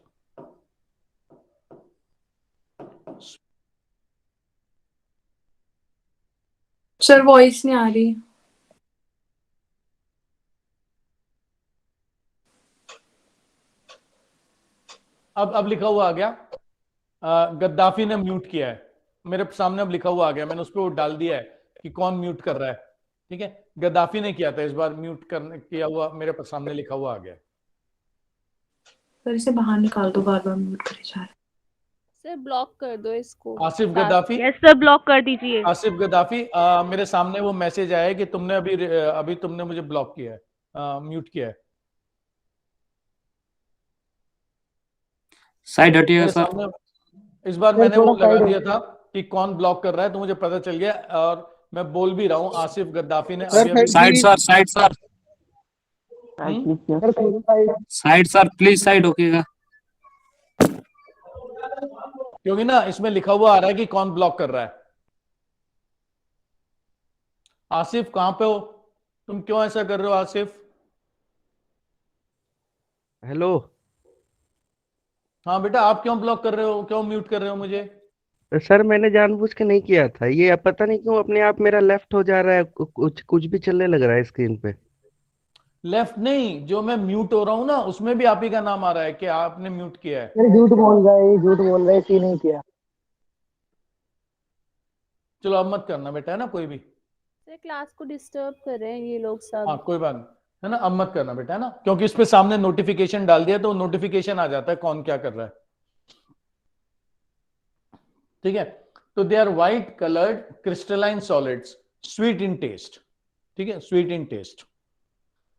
Sir voice नहीं आ रही। अब लिखा हुआ आ गया, गद्दाफी ने म्यूट किया है। मेरे सामने अब लिखा हुआ आ गया, मैंने उस पर डाल दिया है कि कौन म्यूट कर रहा है, ठीक है। गद्दाफी ने किया था, इस बार म्यूट करने किया हुआ मेरे सामने लिखा हुआ आ गया। सर इसे बाहर निकाल दो, बार बार म्यूट करे जा रहा है। सर ब्लॉक कर दो इसको। Asif Gaddafi, yes sir block कर दीजिए। आसिफ गद्दाफी, मेरे सामने वो मैसेज आया है कि तुमने अभी तुमने मुझे ब्लॉक किया है, म्यूट किया है। साइड हटिएगा मेरे सर। सामने इस बार मैंने वो लगा दिया था कि कौन ब्लॉक कर रहा है, तो मुझे पता चल गया और मैं बोल भी रहा हूँ। आसिफ गद्दाफी ने side sir, side sir, side sir, please side होकेगा। क्योंकि ना इसमें लिखा हुआ आ रहा है कि कौन ब्लॉक कर रहा है। आसिफ कहां पे हो तुम? क्यों ऐसा कर रहे हो आसिफ? हेलो हाँ बेटा, आप क्यों ब्लॉक कर रहे हो, क्यों म्यूट कर रहे हो मुझे? सर मैंने जानबूझ के नहीं किया था, ये अब पता नहीं क्यों अपने आप मेरा लेफ्ट हो जा रहा है, कुछ कुछ भी चलने लग रहा है स्क्रीन पे। लेफ्ट नहीं, जो मैं म्यूट हो रहा हूँ ना उसमें भी आप ही का नाम आ रहा है कि आपने म्यूट किया है। सर झूठ बोल रहा है, ये झूठ बोल रहा है, इसी नहीं किया। चलो अब मत करना बेटा, है ना, कोई भी। सर क्लास को डिस्टर्ब कर रहे हैं ये लोग सब। हाँ कोई बात नहीं, है ना, अब मत करना बेटा, है ना, क्योंकि इस पे सामने नोटिफिकेशन डाल दिया तो नोटिफिकेशन आ जाता है कौन क्या कर रहा है। ठीक है, तो they are white coloured crystalline solids, sweet in taste. ठीक है, स्वीट इन टेस्ट,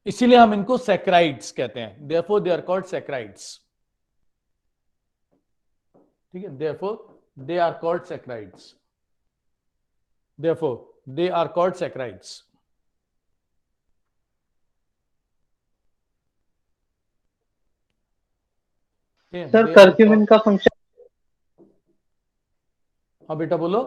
इसीलिए हम इनको सैक्राइड्स कहते हैं, therefore they are called saccharides. ठीक है, therefore they are called saccharides, therefore they are called saccharides. Sir curcumin का फंक्शन, हाँ बेटा बोलो।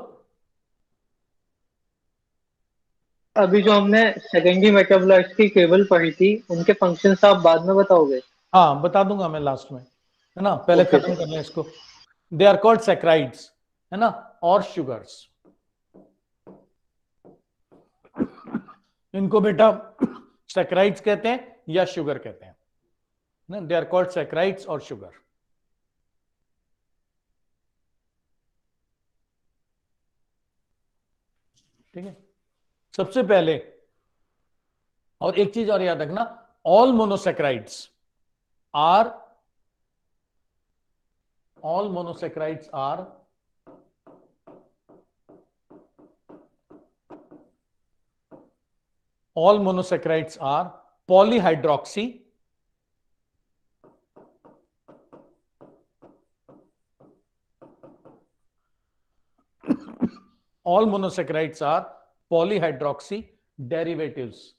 अभी जो हमने सेकेंडरी मेटाबोलाइट्स की केबल पढ़ी थी, उनके फंक्शंस आप बाद में बताओगे? हाँ बता दूंगा मैं लास्ट में, है ना, पहले Okay, खत्म कर लें इसको। दे आर कॉल्ड सैक्राइड्स, है ना, और शुगर्स। इनको बेटा सैक्राइड्स कहते हैं या शुगर कहते हैं ना, दे आर कॉल्ड सैक्राइड्स और शुगर। ठीक है, सबसे पहले, और एक चीज और याद रखना, all monosaccharides are, all monosaccharides are polyhydroxy all monosaccharides are polyhydroxy derivatives.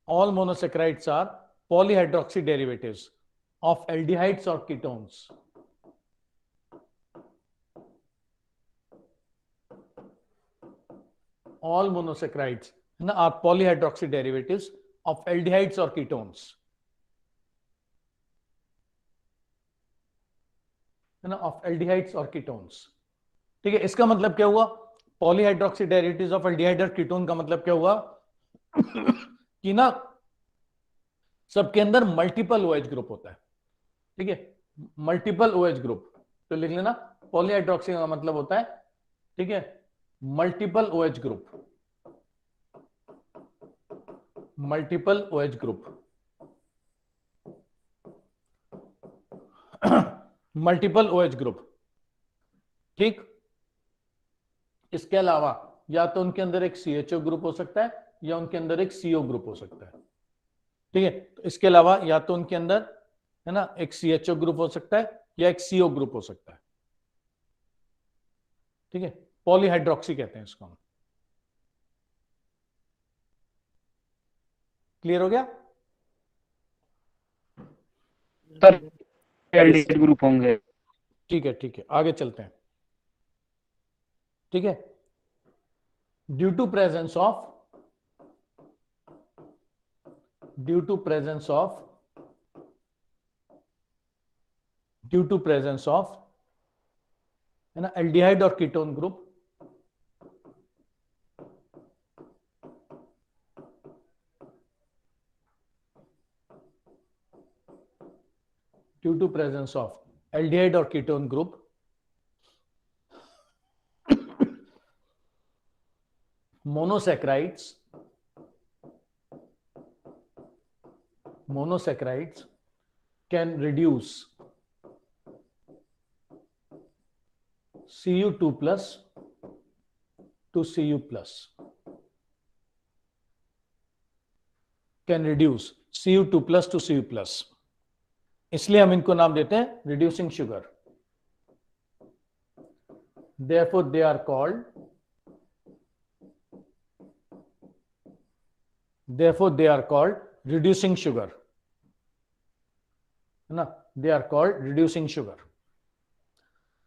All monosaccharides are polyhydroxy derivatives of aldehydes or ketones. All monosaccharides are polyhydroxy derivatives of aldehydes or ketones. है ना, of aldehydes or ketones. ठीक है, इसका मतलब क्या हुआ? पॉलीहाइड्रोक्सी डेरिवेटिव्स ऑफ एल्डिहाइड और कीटोन का मतलब क्या हुआ कि ना सबके अंदर मल्टीपल OH ग्रुप होता है। ठीक है, मल्टीपल OH ग्रुप, तो लिख लेना, पॉलीहाइड्रोक्सी का मतलब होता है, ठीक है, multiple OH group, multiple OH group, multiple OH group. ठीक, इसके अलावा या तो उनके अंदर एक CHO ग्रुप हो सकता है या उनके अंदर एक CO ग्रुप हो सकता है। ठीक है, तो इसके अलावा या तो उनके अंदर, है ना, एक CHO ग्रुप हो सकता है या एक CO ग्रुप हो सकता है। ठीक है, पॉलीहाइड्रोक्सी कहते हैं इसको हम। क्लियर हो गया? सर एल्डिहाइड ग्रुप होंगे। ठीक है, ठीक है, आगे चलते हैं। ठीक है, ड्यू टू प्रेजेंस ऑफ है ना एल्डिहाइड और ketone group, due to presence of aldehyde और ketone group, monosaccharides can reduce Cu2 plus to Cu plus, can reduce Cu2 plus to Cu plus, इसलिए हम इनको नाम देते हैं reducing sugar. Therefore they are called reducing sugar, है ना, they are called reducing sugar।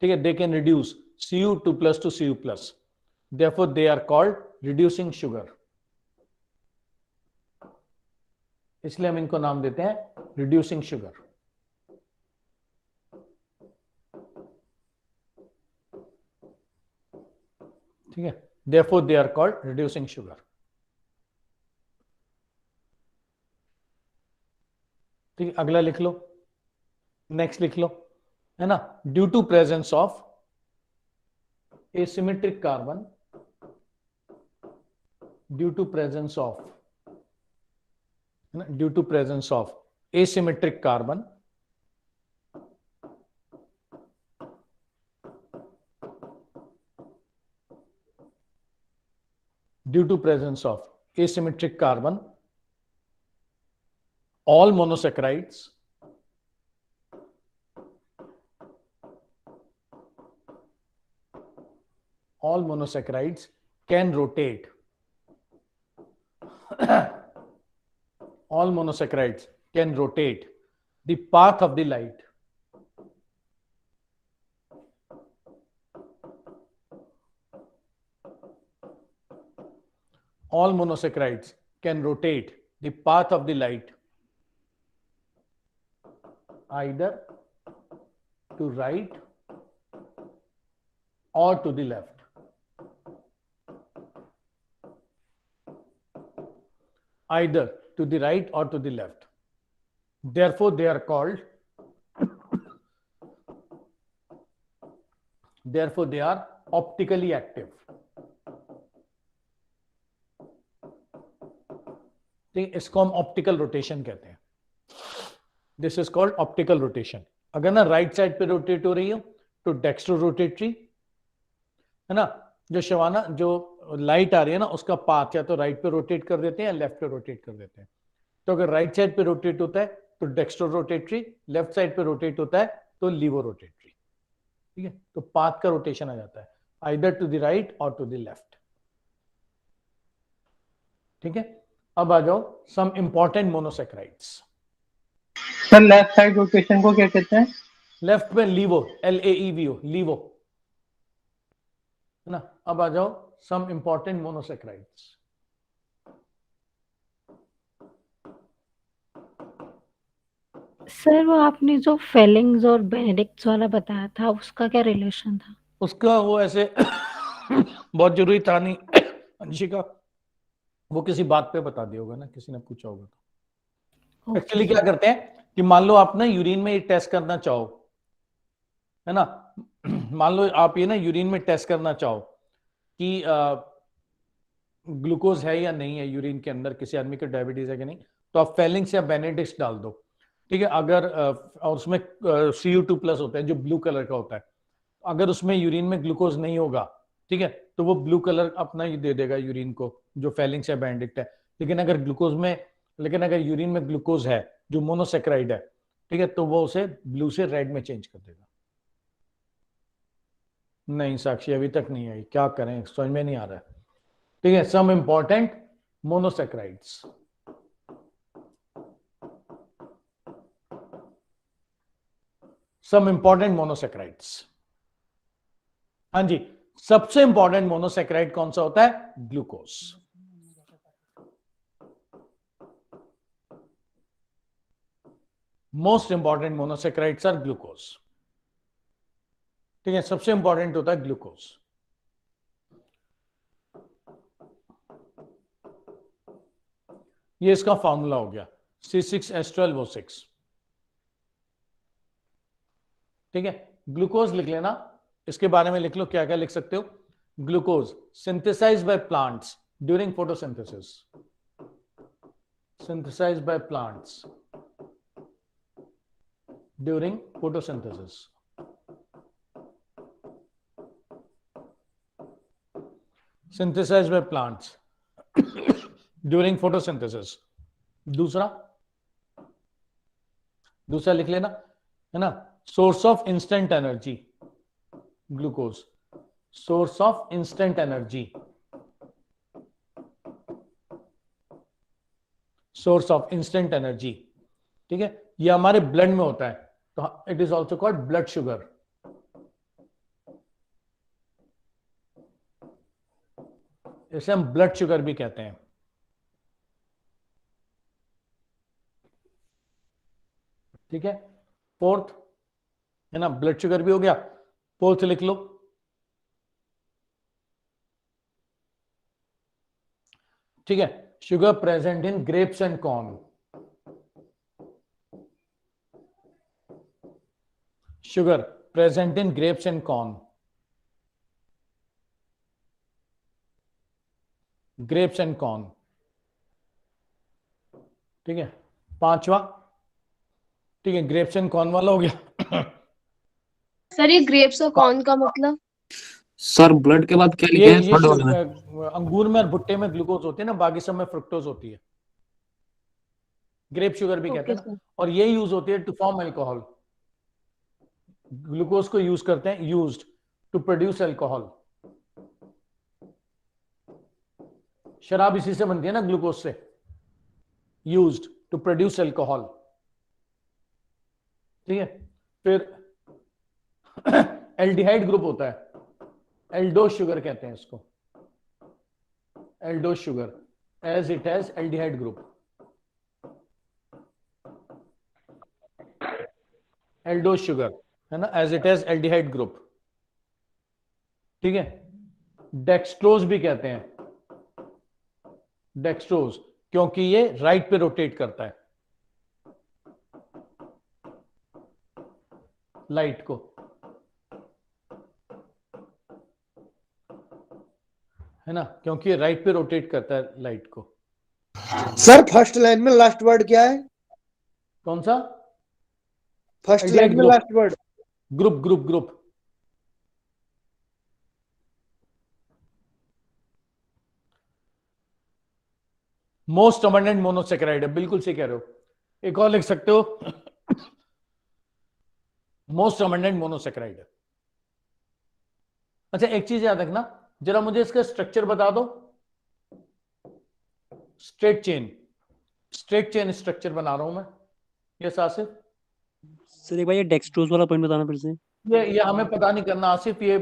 ठीक है, they can reduce Cu2 plus to Cu plus, therefore they are called reducing sugar। इसलिए हम इनको नाम देते हैं रिड्यूसिंग शुगर। ठीक है, therefore they are called reducing sugar। ठीक है, अगला लिख लो, नेक्स्ट लिख लो, है ना। Due to presence of asymmetric carbon, due to presence of, due to presence of asymmetric carbon, due to presence of asymmetric carbon, all monosaccharides can rotate all monosaccharides can rotate the path of the light all monosaccharides can rotate the path of the light either to right or to the left। Either to the right or to the left, therefore they are called, therefore they are optically active। ठीक, इसको हम ऑप्टिकल रोटेशन कहते हैं। This is called optical rotation. अगर ना राइट साइड पे रोटेट हो रही हो तो डेक्स्ट्रो रोटेटरी, है ना। जो शवाना जो लाइट आ रही है ना उसका पाथ या तो राइट पे रोटेट कर देते हैं या लेफ्ट पे रोटेट कर देते हैं। तो अगर राइट साइड पे रोटेट होता है तो डेक्स्ट्रो रोटेटरी, लेफ्ट साइड पे रोटेट होता है तो लीवो रोटेटरी। ठीक है, तो पाथ का रोटेशन आ जाता है आइदर टू द राइट और टू द लेफ्ट। ठीक है, अब आ जाओ some important monosaccharides. Sir left side rotation को क्या कहते हैं? लेफ्ट में लीवो, LAEVO, लीवो, है ना। अब आ जाओ सम इंपॉर्टेंट मोनोसैकेराइड्स। सर वो आपने जो फेलिंग्स और बेनेडिक्ट्स वाला बताया था उसका क्या रिलेशन था? उसका वो ऐसे बहुत जरूरी था नहीं अंशिका, वो किसी बात पे बता दिया होगा ना, किसी ने पूछा होगा तो। एक्चुअली क्या करते हैं कि मान लो आप ना यूरिन में ये टेस्ट करना चाहो, है ना। मान लो आप ये ना यूरिन में टेस्ट करना चाहो कि ग्लूकोज है या नहीं है यूरिन के अंदर, किसी आदमी को डायबिटीज है कि नहीं, तो आप फेलिंग्स या बेनेडिक्ट्स डाल दो। ठीक है, अगर और उसमें Cu2+ होता है जो ब्लू कलर का होता है। अगर उसमें यूरिन में ग्लूकोज नहीं होगा, ठीक है, तो वो ब्लू कलर अपना ही दे देगा यूरिन को, जो फेलिंग्स या बेनेडिक्ट है। लेकिन अगर यूरिन में ग्लूकोज है जो मोनोसैकेराइड है, ठीक है, तो वो उसे ब्लू से रेड में चेंज कर देगा। नहीं साक्षी अभी तक नहीं आई, क्या करें, समझ में नहीं आ रहा है। ठीक है, some important monosaccharides. Some important monosaccharides. हाँ जी, सबसे इंपॉर्टेंट मोनोसैकेराइड कौन सा होता है? Glucose. Most important monosaccharides are glucose. ठीक है, सबसे इंपॉर्टेंट होता है ग्लूकोज। ये इसका फॉर्मूला हो गया C6H12O6। ठीक है, ग्लूकोज लिख लेना, इसके बारे में लिख लो क्या क्या लिख सकते हो। Glucose synthesised by plants during photosynthesis, synthesised by plants during photosynthesis. Synthesised by plants during photosynthesis. दूसरा लिख लेना, है ना। Source of instant energy, glucose source of instant energy, source of instant energy. ठीक है, ये हमारे ब्लड में होता है, तो it is also called blood sugar. इसे हम ब्लड शुगर भी कहते हैं। ठीक है, फोर्थ है ना, ब्लड शुगर भी हो गया, फोर्थ लिख लो, ठीक है, sugar present in grapes and corn, sugar present in grapes and corn, grapes and corn, ठीक है, पांचवा, ठीक है, ग्रेप्स एंड कॉर्न वाला हो गया। सर ये ग्रेप्स और कॉर्न का मतलब? सर ब्लड के बाद क्या लिखे हैं थर्ड वाले में? अंगूर में और भुट्टे में ग्लूकोज होती है ना, बाकी सब में फ्रुक्टोज होती है, ग्रेप शुगर भी कहते हैं ना, और ये यूज होती है टू फॉर्म अल्कोहल, ग्लूकोज को यूज करते हैं, यूज्ड टू प्रोड्यूस अल्कोहल, शराब इसी से बनती है ना, ग्लूकोज से, यूज्ड टू प्रोड्यूस अल्कोहल, ठीक है। फिर एल्डिहाइड ग्रुप होता है, एल्डोस शुगर कहते हैं इसको, aldose sugar, as it has aldehyde group, aldose sugar है ना, as it has aldehyde group, ठीक है। डेक्सट्रोज भी कहते हैं, डेक्सट्रोज, क्योंकि ये राइट पे रोटेट करता है लाइट को, है ना, क्योंकि ये राइट पे रोटेट करता है लाइट को। सर फर्स्ट लाइन में लास्ट वर्ड क्या है? कौन सा? फर्स्ट Aldehyde लाइन में group. Last word? Group group group, most abundant monosaccharide है, बिल्कुल सही कह रहे हो, एक और लिख सकते हो, मोस्ट अबंडेंट मोनोसेकेराइड है। अच्छा एक चीज याद रखना, जरा मुझे इसका स्ट्रक्चर बता दो, स्ट्रेट चेन स्ट्रक्चर बना रहा हूं मैं, यस आसिफ? सर एक बार ये डेक्सट्रोज वाला पॉइंट बताना फिर से। ये हमें पता नहीं करना आसिफ, ये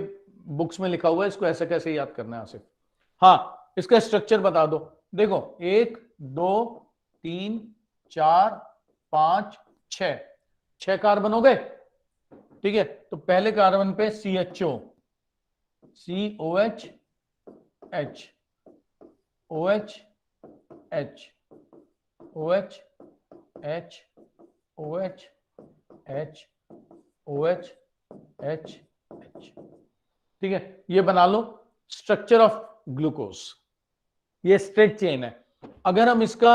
बुक्स में लिखा हुआ है, इसको ऐसे कैसे याद करना है आसिफ। हाँ इसका स्ट्रक्चर बता दो, देखो 1 2 3 4 5 6 कार्बन हो गए, ठीक है। तो पहले कार्बन पे CHO, COH H, OH H, OH H, OH H, OH H H, ठीक है। ये बना लो स्ट्रक्चर ऑफ ग्लूकोज, ये स्ट्रेट चेन है। अगर हम इसका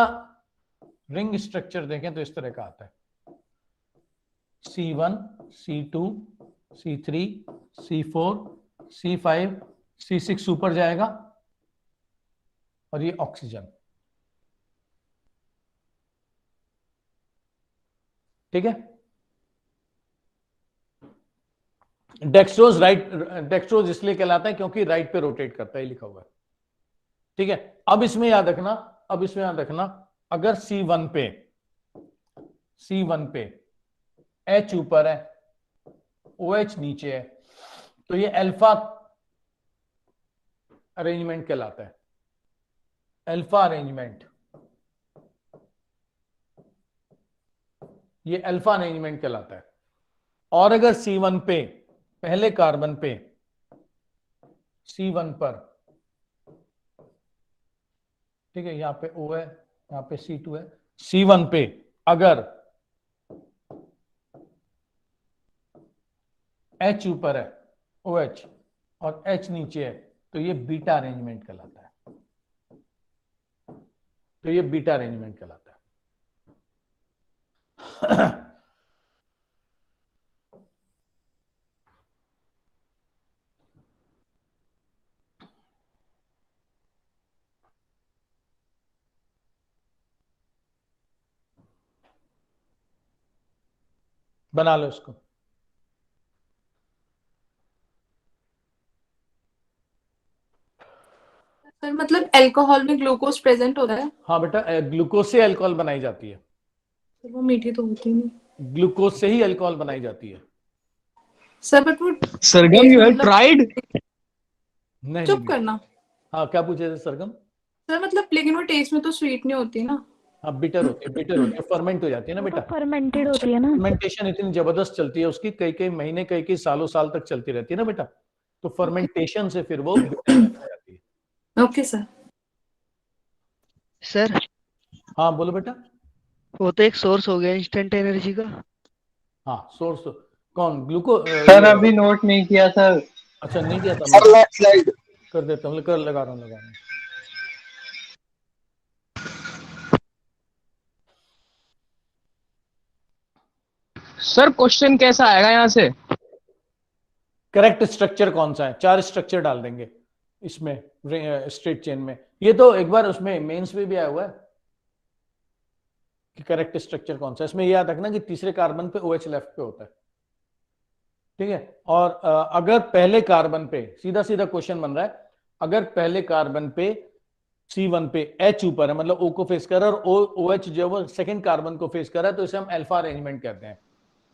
रिंग स्ट्रक्चर देखें तो इस तरह का आता है, C1 C2 C3 C4 C5 C6 ऊपर जाएगा, और ये ऑक्सीजन, ठीक है। डेक्सट्रोज इसलिए कहलाता है क्योंकि राइट पे रोटेट करता है, लिखा हुआ है, ठीक है। अब इसमें याद रखना, अगर C1 पे H ऊपर है, OH नीचे है, तो ये अल्फा अरेंजमेंट कहलाता है, अल्फा अरेंजमेंट, ये अल्फा अरेंजमेंट कहलाता है। और अगर C1 पे, पहले कार्बन पे, C1 पर, ठीक है, यहां पे O है, यहां पे C2 है, C1 पे अगर H ऊपर है, OH, और H नीचे है, तो ये बीटा अरेंजमेंट कहलाता है, बना लो इसको। सर मतलब अल्कोहल में ग्लूकोज प्रेजेंट होता है? हाँ बेटा, ग्लूकोज से अल्कोहल बनाई जाती है, सर वो मीठी तो होती नहीं। ग्लूकोज से ही अल्कोहल बनाई जाती है। सर बट वो सरगम यू हैव ट्राइड? नहीं चुप नहीं। करना। हाँ क्या पूछे थे सरगम? सर मतलब लेकिन वो टेस्ट में तो स्वीट नहीं होती ना। हाँ बिटर होती है, फर्मेंट हो जाती है ना बेटा। फर्मेंटेड होती है ना। फर्मेंटेशन इतनी जबरदस्त चलती है उसकी, कई कई महीने कई सालों साल तक चलती रहती है ना बेटा, तो फर्मेंटेशन से फिर वो bitter हो जाती है। Okay sir. सर हाँ बोलो बेटा। वो तो एक सोर्स हो गया इंस्टेंट एनर्जी का। हाँ सोर्स कौन, ग्लूको सर अभी नोट नहीं किया सर। अच्छा नहीं किया था, सर लेफ्ट स्लाइड। कर देता हूँ, कर लगा रहा हूँ। सर क्वेश्चन कैसा आएगा यहाँ से? करेक्ट स्ट्रक्चर कौन सा है, 4 स्ट्रक्चर डाल देंगे इसमें स्ट्रेट चेन में। ये तो एक बार उसमें मेंस में भी आया हुआ है कि करेक्ट स्ट्रक्चर कौन सा है। इसमें याद रखना कि तीसरे कार्बन पे OH लेफ्ट पे होता है, ठीक है। और अगर पहले कार्बन पे, सीधा सीधा क्वेश्चन बन रहा है, अगर पहले कार्बन पे C1 पे H ऊपर है, मतलब O को फेस कर रहा है, और OH जो है वो सेकंड कार्बन को फेस कर रहा है, तो इसे हम अल्फा अरेंजमेंट कहते हैं,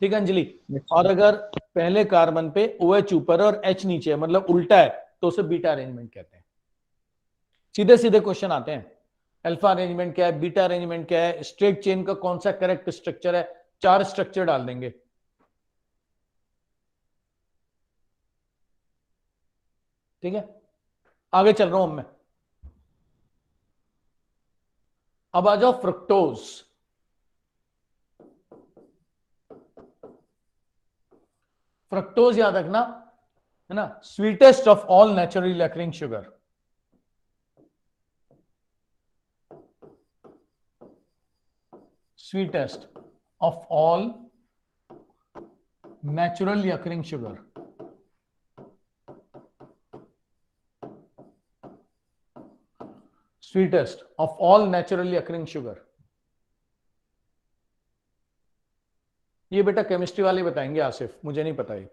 ठीक है अंजलि। और अगर पहले कार्बन पे OH ऊपर है और H नीचे है, मतलब उल्टा है, तो उसे बीटा अरेंजमेंट कहते हैं। सीधे सीधे क्वेश्चन आते हैं, अल्फा अरेंजमेंट क्या है, बीटा अरेंजमेंट क्या है, स्ट्रेट चेन का कौन सा करेक्ट स्ट्रक्चर है, 4 स्ट्रक्चर डाल देंगे, ठीक है। आगे चल रहा हूं मैं। अब आ जाओ फ्रुक्टोज। फ्रक्टोज याद रखना है ना, sweetest of all naturally occurring sugar. Sweetest of all naturally occurring sugar. Sweetest of all naturally occurring sugar. ये बेटा केमिस्ट्री वाले बताएंगे आसिफ, मुझे नहीं पता ये,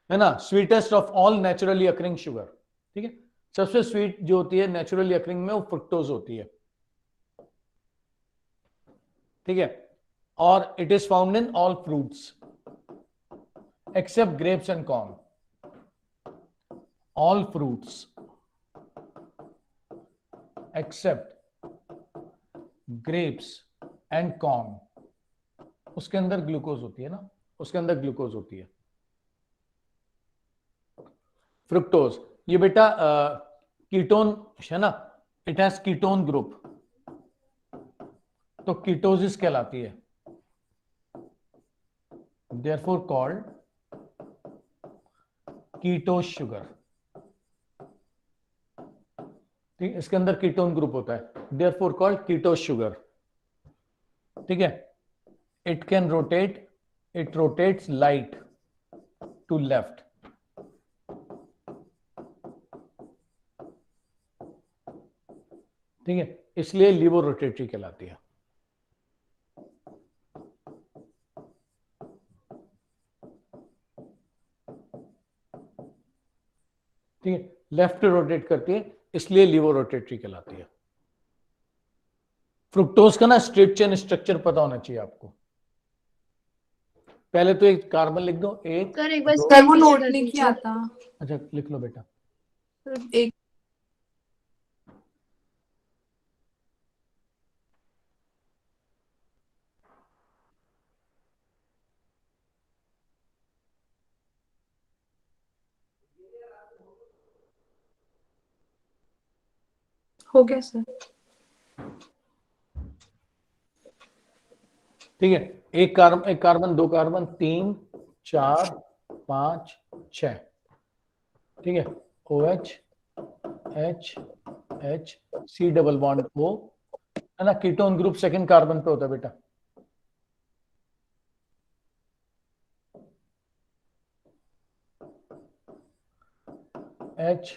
है ना। Sweetest of all naturally occurring sugar, ठीक है। सबसे स्वीट जो होती है नेचुरली अकरिंग में, वो फ्रुक्टोज होती है, ठीक है। और it is found in all fruits except grapes and corn. All fruits except grapes and corn, उसके अंदर ग्लूकोज होती है ना, उसके अंदर ग्लूकोज होती है। फ्रुक्टोज ये बेटा कीटोन है ना, इट हैज कीटोन ग्रुप, तो कीटोसिस कहलाती है, देयरफॉर कॉल्ड कीटोस शुगर, ठीक है। इसके अंदर कीटोन ग्रुप होता है, देयरफॉर कॉल्ड कीटोस शुगर, ठीक है। It can rotate, it rotates light to left, ठीक है, इसलिए लीवो रोटेटरी कहलाती है, ठीक है। लेफ्ट रोटेट करती है इसलिए लीवो रोटेटरी कहलाती है। फ्रुक्टोज का ना स्ट्रेट चेन स्ट्रक्चर पता होना चाहिए आपको। पहले तो एक कार्बन लिख दो, एक सर एक बार सर वो नोट नहीं किया था। अच्छा लिख लो बेटा। एक हो गया सर। ठीक है, एक कार्बन, दो कार्बन, 3 4 5 6, ठीक है। OH H H C double bond O, है ना। कीटोन ग्रुप सेकंड कार्बन पे होता है बेटा, H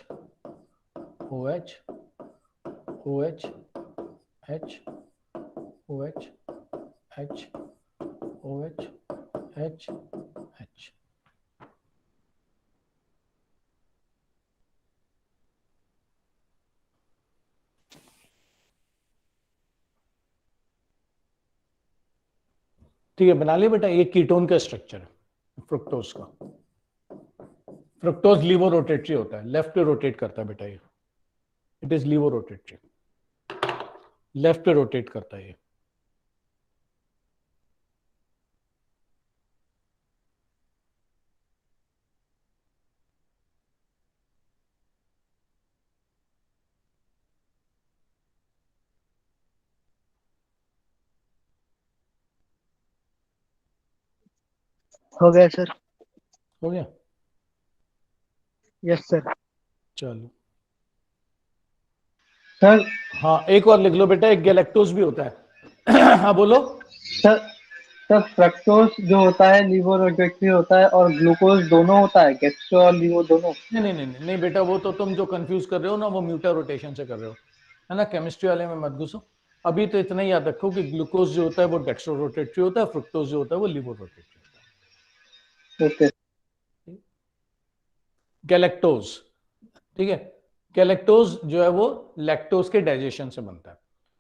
OH OH H OH H OH H H। ठीक है, बना लिया बेटा। ये कीटोन का स्ट्रक्चर है फ्रुक्टोज का। फ्रुक्टोज लीवो रोटेटरी होता है, लेफ्ट पे रोटेट करता है बेटा ये, it is laevo rotatory, left पे रोटेट करता है ये, हो गया सर। हो गया? Yes sir. चलो सर हाँ, एक और लिख लो बेटा, एक गैलेक्टोज भी होता है। हाँ बोलो। सर सर फ्रक्टोज जो होता है लीवो रोटेटरी होता है, और ग्लूकोज दोनों होता है, गेस्ट्रो और लीवो दोनों। नहीं नहीं नहीं नहीं नहीं बेटा, वो तो तुम जो कंफ्यूज कर रहे हो ना, वो म्यूटा रोटेशन से कर रहे हो, है ना। केमिस्ट्री वाले में मत घुसो। अभी तो इतना ही याद रखो कि ग्लूकोज जो होता है वो डेक्स्ट्रो रोटेटरी होता है, फ्रुक्टोज जो होता है वो लीवो रोटेटरी होता ओके। है। गैलेक्टोज, ठीक है, गैलेक्टोज जो है वो लैक्टोज के डाइजेशन से बनता है,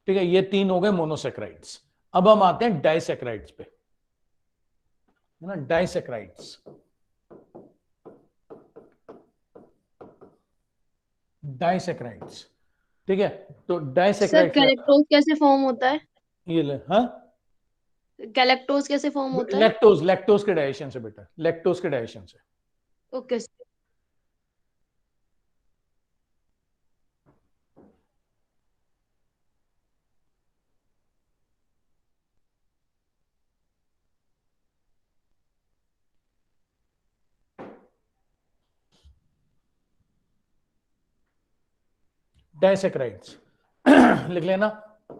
ठीक है। ये तीन हो गए मोनोसेक्राइड्स। अब हम आते हैं डाइसेक्राइड्स पे, है ना। डाइसेक्राइड्स, डाइसेक्राइड्स, ठीक है। तो सर डाइसेक्राइड्स गैलेक्टोज कैसे फॉर्म होता है? ये ले, हाँ, गैलेक्टोज कैसे फॉर्म होता है? लैक्टोज, लैक्टोज के डाइजेशन से बेटा, लैक्टोज के डाइजेशन से। Okay sir. डाइसेक्राइड्स लिख लेना,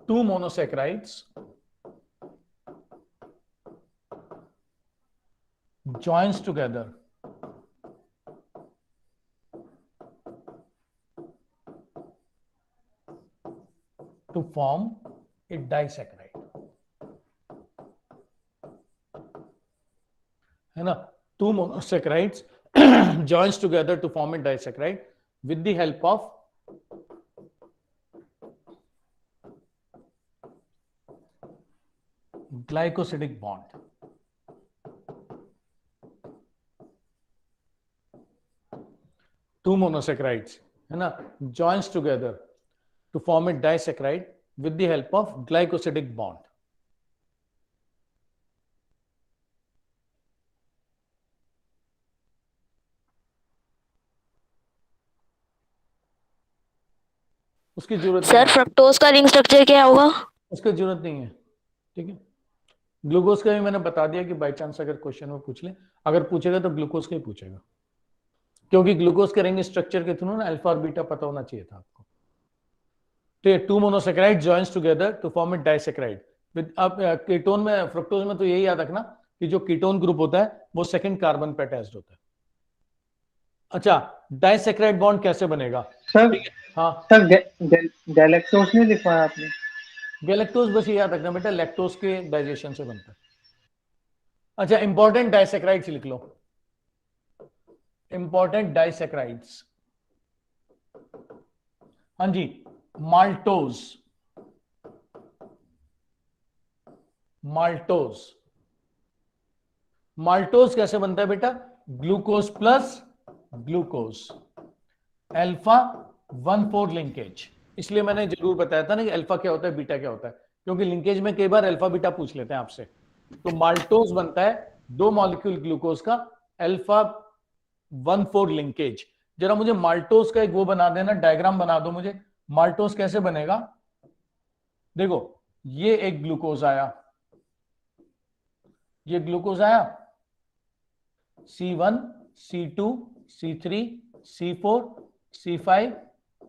two monosaccharides joins together to form a disaccharide, है ना। Two monosaccharides joins together to form a disaccharide with the help of glycosidic bond. Two monosaccharides, है ना, joins together to form a disaccharide with the help of glycosidic bond. उसकी जरूरत सर फ्रक्टोज का रिंग स्ट्रक्चर क्या होगा? उसकी जरूरत नहीं है, ठीक है। ग्लूकोज का भी मैंने बता दिया कि बाई चांस अगर क्वेश्चन में पूछ ले, अगर पूछेगा तो ग्लूकोज का ही पूछेगा, क्योंकि ग्लूकोज के रिंग स्ट्रक्चर के थ्रू ना अल्फा और बीटा पता होना चाहिए था आपको। तो two monosaccharide joins together to form a disaccharide with, अब कीटोन में, फ्रुक्टोज में तो यही याद रखना कि जो कीटोन ग्रुप होता है वो सेकंड कार्बन पे अटैच्ड होता है। अच्छा, डाइसेक्राइड बॉन्ड कैसे बनेगा? सर हाँ सर गैलेक्टोज नहीं लिखवाया आपने? गैलेक्टोज बस ये याद रखना बेटा, लैक्टोज के डाइजेशन से बनता है। अच्छा, इंपॉर्टेंट डाइसेक्राइड्स लिख लो, इंपॉर्टेंट डाइसेक्राइड्स, हाँ जी, माल्टोज, माल्टोज, माल्टोज कैसे बनता है बेटा? Glucose plus glucose, alpha 1,4 linkage. इसलिए मैंने जरूर बताया था ना कि अल्फा क्या होता है, बीटा क्या होता है, क्योंकि लिंकेज में कई बार अल्फा बीटा पूछ लेते हैं आपसे। तो माल्टोज बनता है दो मॉलिक्यूल ग्लूकोज का अल्फा 1,4 लिंकेज। जरा मुझे माल्टोज का एक वो बना देना, डायग्राम बना दो मुझे, माल्टोज कैसे बनेगा। देखो, ये एक ग्लूकोज आया, ये ग्लूकोज आया, C1, C2, C3, C4, C5,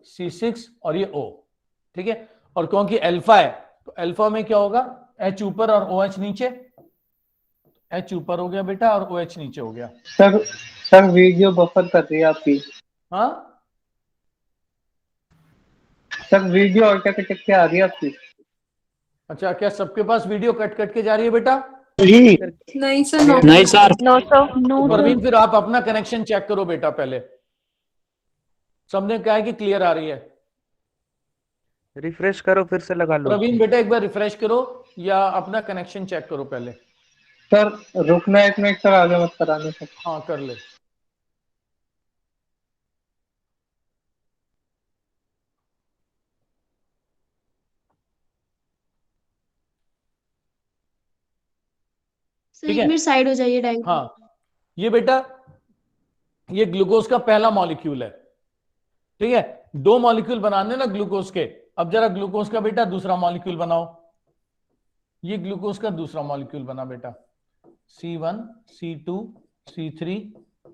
C6 और ये O, ठीक है। और क्योंकि अल्फा है तो अल्फा में क्या होगा, H ऊपर और OH नीचे, H ऊपर हो गया बेटा और OH नीचे हो गया। सर वीडियो बफर कर रही है आपकी। हाँ सर वीडियो अटक के आ रही है आपकी। अच्छा, क्या सबके पास वीडियो कट कट के जा रही है बेटा? नहीं सर, नो नहीं sir. No sir, no Parveen, फिर आप अपना कनेक्शन चेक करो बेटा पहले। सबने कहा है कि क्लियर आ रही है। रिफ्रेश करो, फिर से लगा लो। प्रवीण बेटा एक बार रिफ्रेश करो या अपना कनेक्शन चेक करो पहले। सर रुकना 1 मिनट सर, आगे मत कराने सर। हाँ कर ले। सर एक मिनट साइड हो जाइए डायग्राम। हाँ, ये बेटा ये ग्लूकोज का पहला मॉलिक्यूल है, ठीक है। दो मॉलिक्यूल बनाने ना ग्लूकोज के। अब जरा ग्लूकोज का बेटा दूसरा मॉलिक्यूल बनाओ। ये ग्लूकोज का दूसरा मॉलिक्यूल बना बेटा, C1, C2, C3,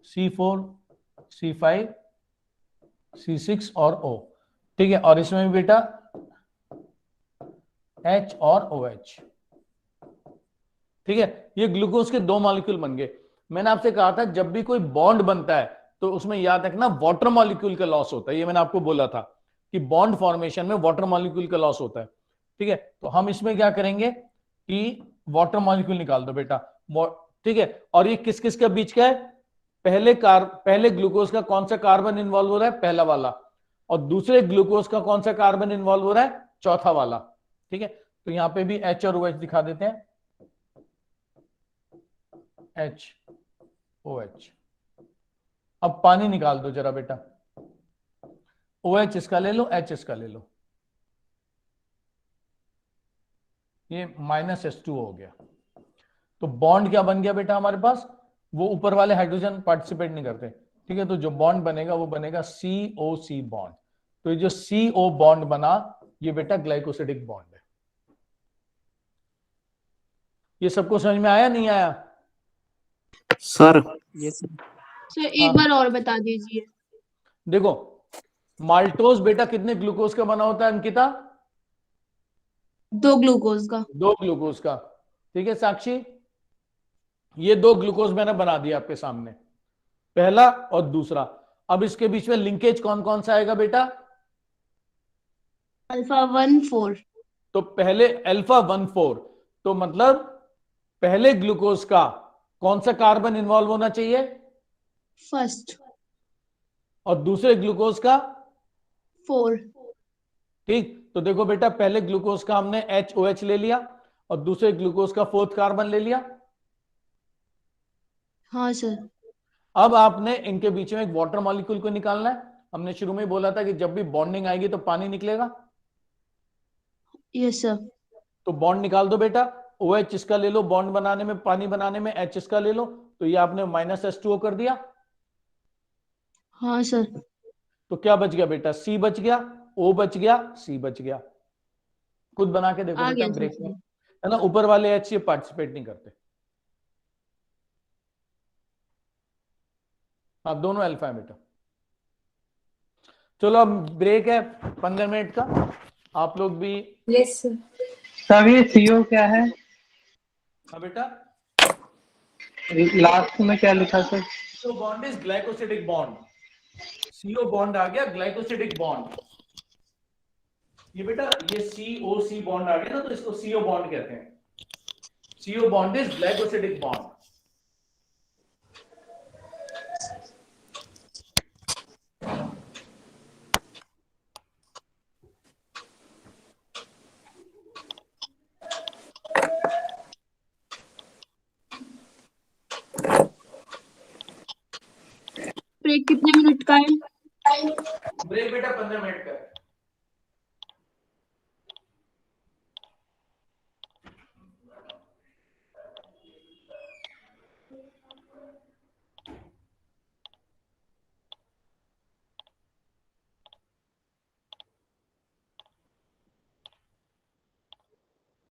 C4, C5, C6 और O। ठीक है, और इसमें भी बेटा H और OH। ठीक है, ये ग्लूकोज के 2 मॉलिक्यूल बन गए। मैंने आपसे कहा था जब भी कोई बॉन्ड बनता है तो उसमें याद रखना वाटर मॉलिक्यूल का लॉस होता है। ये मैंने आपको बोला था कि बॉन्ड फॉर्मेशन में वाटर मॉलिक्यूल का लॉस होता है। ठीक है, तो हम इसमें क्या करेंगे कि वाटर मॉलिक्यूल निकाल दो बेटा। ठीक है, और ये किस किस के बीच का है? पहले ग्लूकोज का कौन सा कार्बन इन्वॉल्व हो रहा है? पहला वाला। और दूसरे ग्लूकोज का कौन सा कार्बन इन्वॉल्व हो रहा है? चौथा वाला। ठीक है, तो यहां पे भी H और OH दिखा देते हैं। H OH। अब पानी निकाल दो जरा बेटा। OH इसका ले लो, H इसका ले लो। ये -H2 हो गया। तो बॉन्ड क्या बन गया बेटा हमारे पास? वो ऊपर वाले हाइड्रोजन पार्टिसिपेट नहीं करते। ठीक है, तो जो बॉन्ड बनेगा वो बनेगा COC बॉन्ड। तो ये जो CO बॉन्ड बना ये बेटा ग्लाइकोसिडिक बॉन्ड है। ये सबको समझ में आया नहीं आया? सर यस सर एक बार और बता दीजिए। देखो, माल्टोज बेटा कितने ग्लूकोज का बना होता है अंकिता? 2 ग्लूकोज का। 2 ग्लूकोज का। ठीक है साक्षी, ये 2 ग्लूकोज मैंने बना दिया आपके सामने, पहला और दूसरा। अब इसके बीच में लिंकेज कौन कौन सा आएगा बेटा? अल्फा 1 4। तो पहले अल्फा 1 4, तो मतलब पहले ग्लूकोज का कौन सा कार्बन इन्वॉल्व होना चाहिए? फर्स्ट। और दूसरे ग्लूकोज का? 4। ठीक, तो देखो बेटा पहले ग्लूकोज का हमने HOH ले लिया और दूसरे ग्लूकोज का 4th कार्बन ले लिया। हाँ सर। अब आपने इनके बीच में एक वाटर मॉलिक्यूल को निकालना है। हमने शुरू में ही बोला था कि जब भी बॉन्डिंग आएगी तो पानी निकलेगा। Yes sir. तो बॉन्ड निकाल दो बेटा। OH इसका ले लो, बॉन्ड बनाने में, पानी बनाने में H इसका ले लो, तो ये आपने -H2O कर दिया। हाँ सर। तो क्या बच गया बेटा? C बच गया, O बच गया, C बच गया। खुद बना के देखो आ बेटा गया ब्रेक सर। में, है ना। ऊपर वाले H ये पार्टिसिपेट नहीं करते। हाँ, दोनों अल्फा है बेटा। चलो अब ब्रेक है 15 मिनट का। आप लोग भी। Yes sir. सर ये CO क्या है? हाँ बेटा, लास्ट में क्या लिखा sir? CO bond is glycosidic bond. CO bond आ गया ग्लाइकोसिडिक बॉन्ड। ये बेटा ये COC बॉन्ड आ गया ना, तो इसको CO बॉन्ड कहते हैं। CO bond is glycosidic bond. Break कितने मिनट का है? ब्रेक बेटा 15 मिनट का है।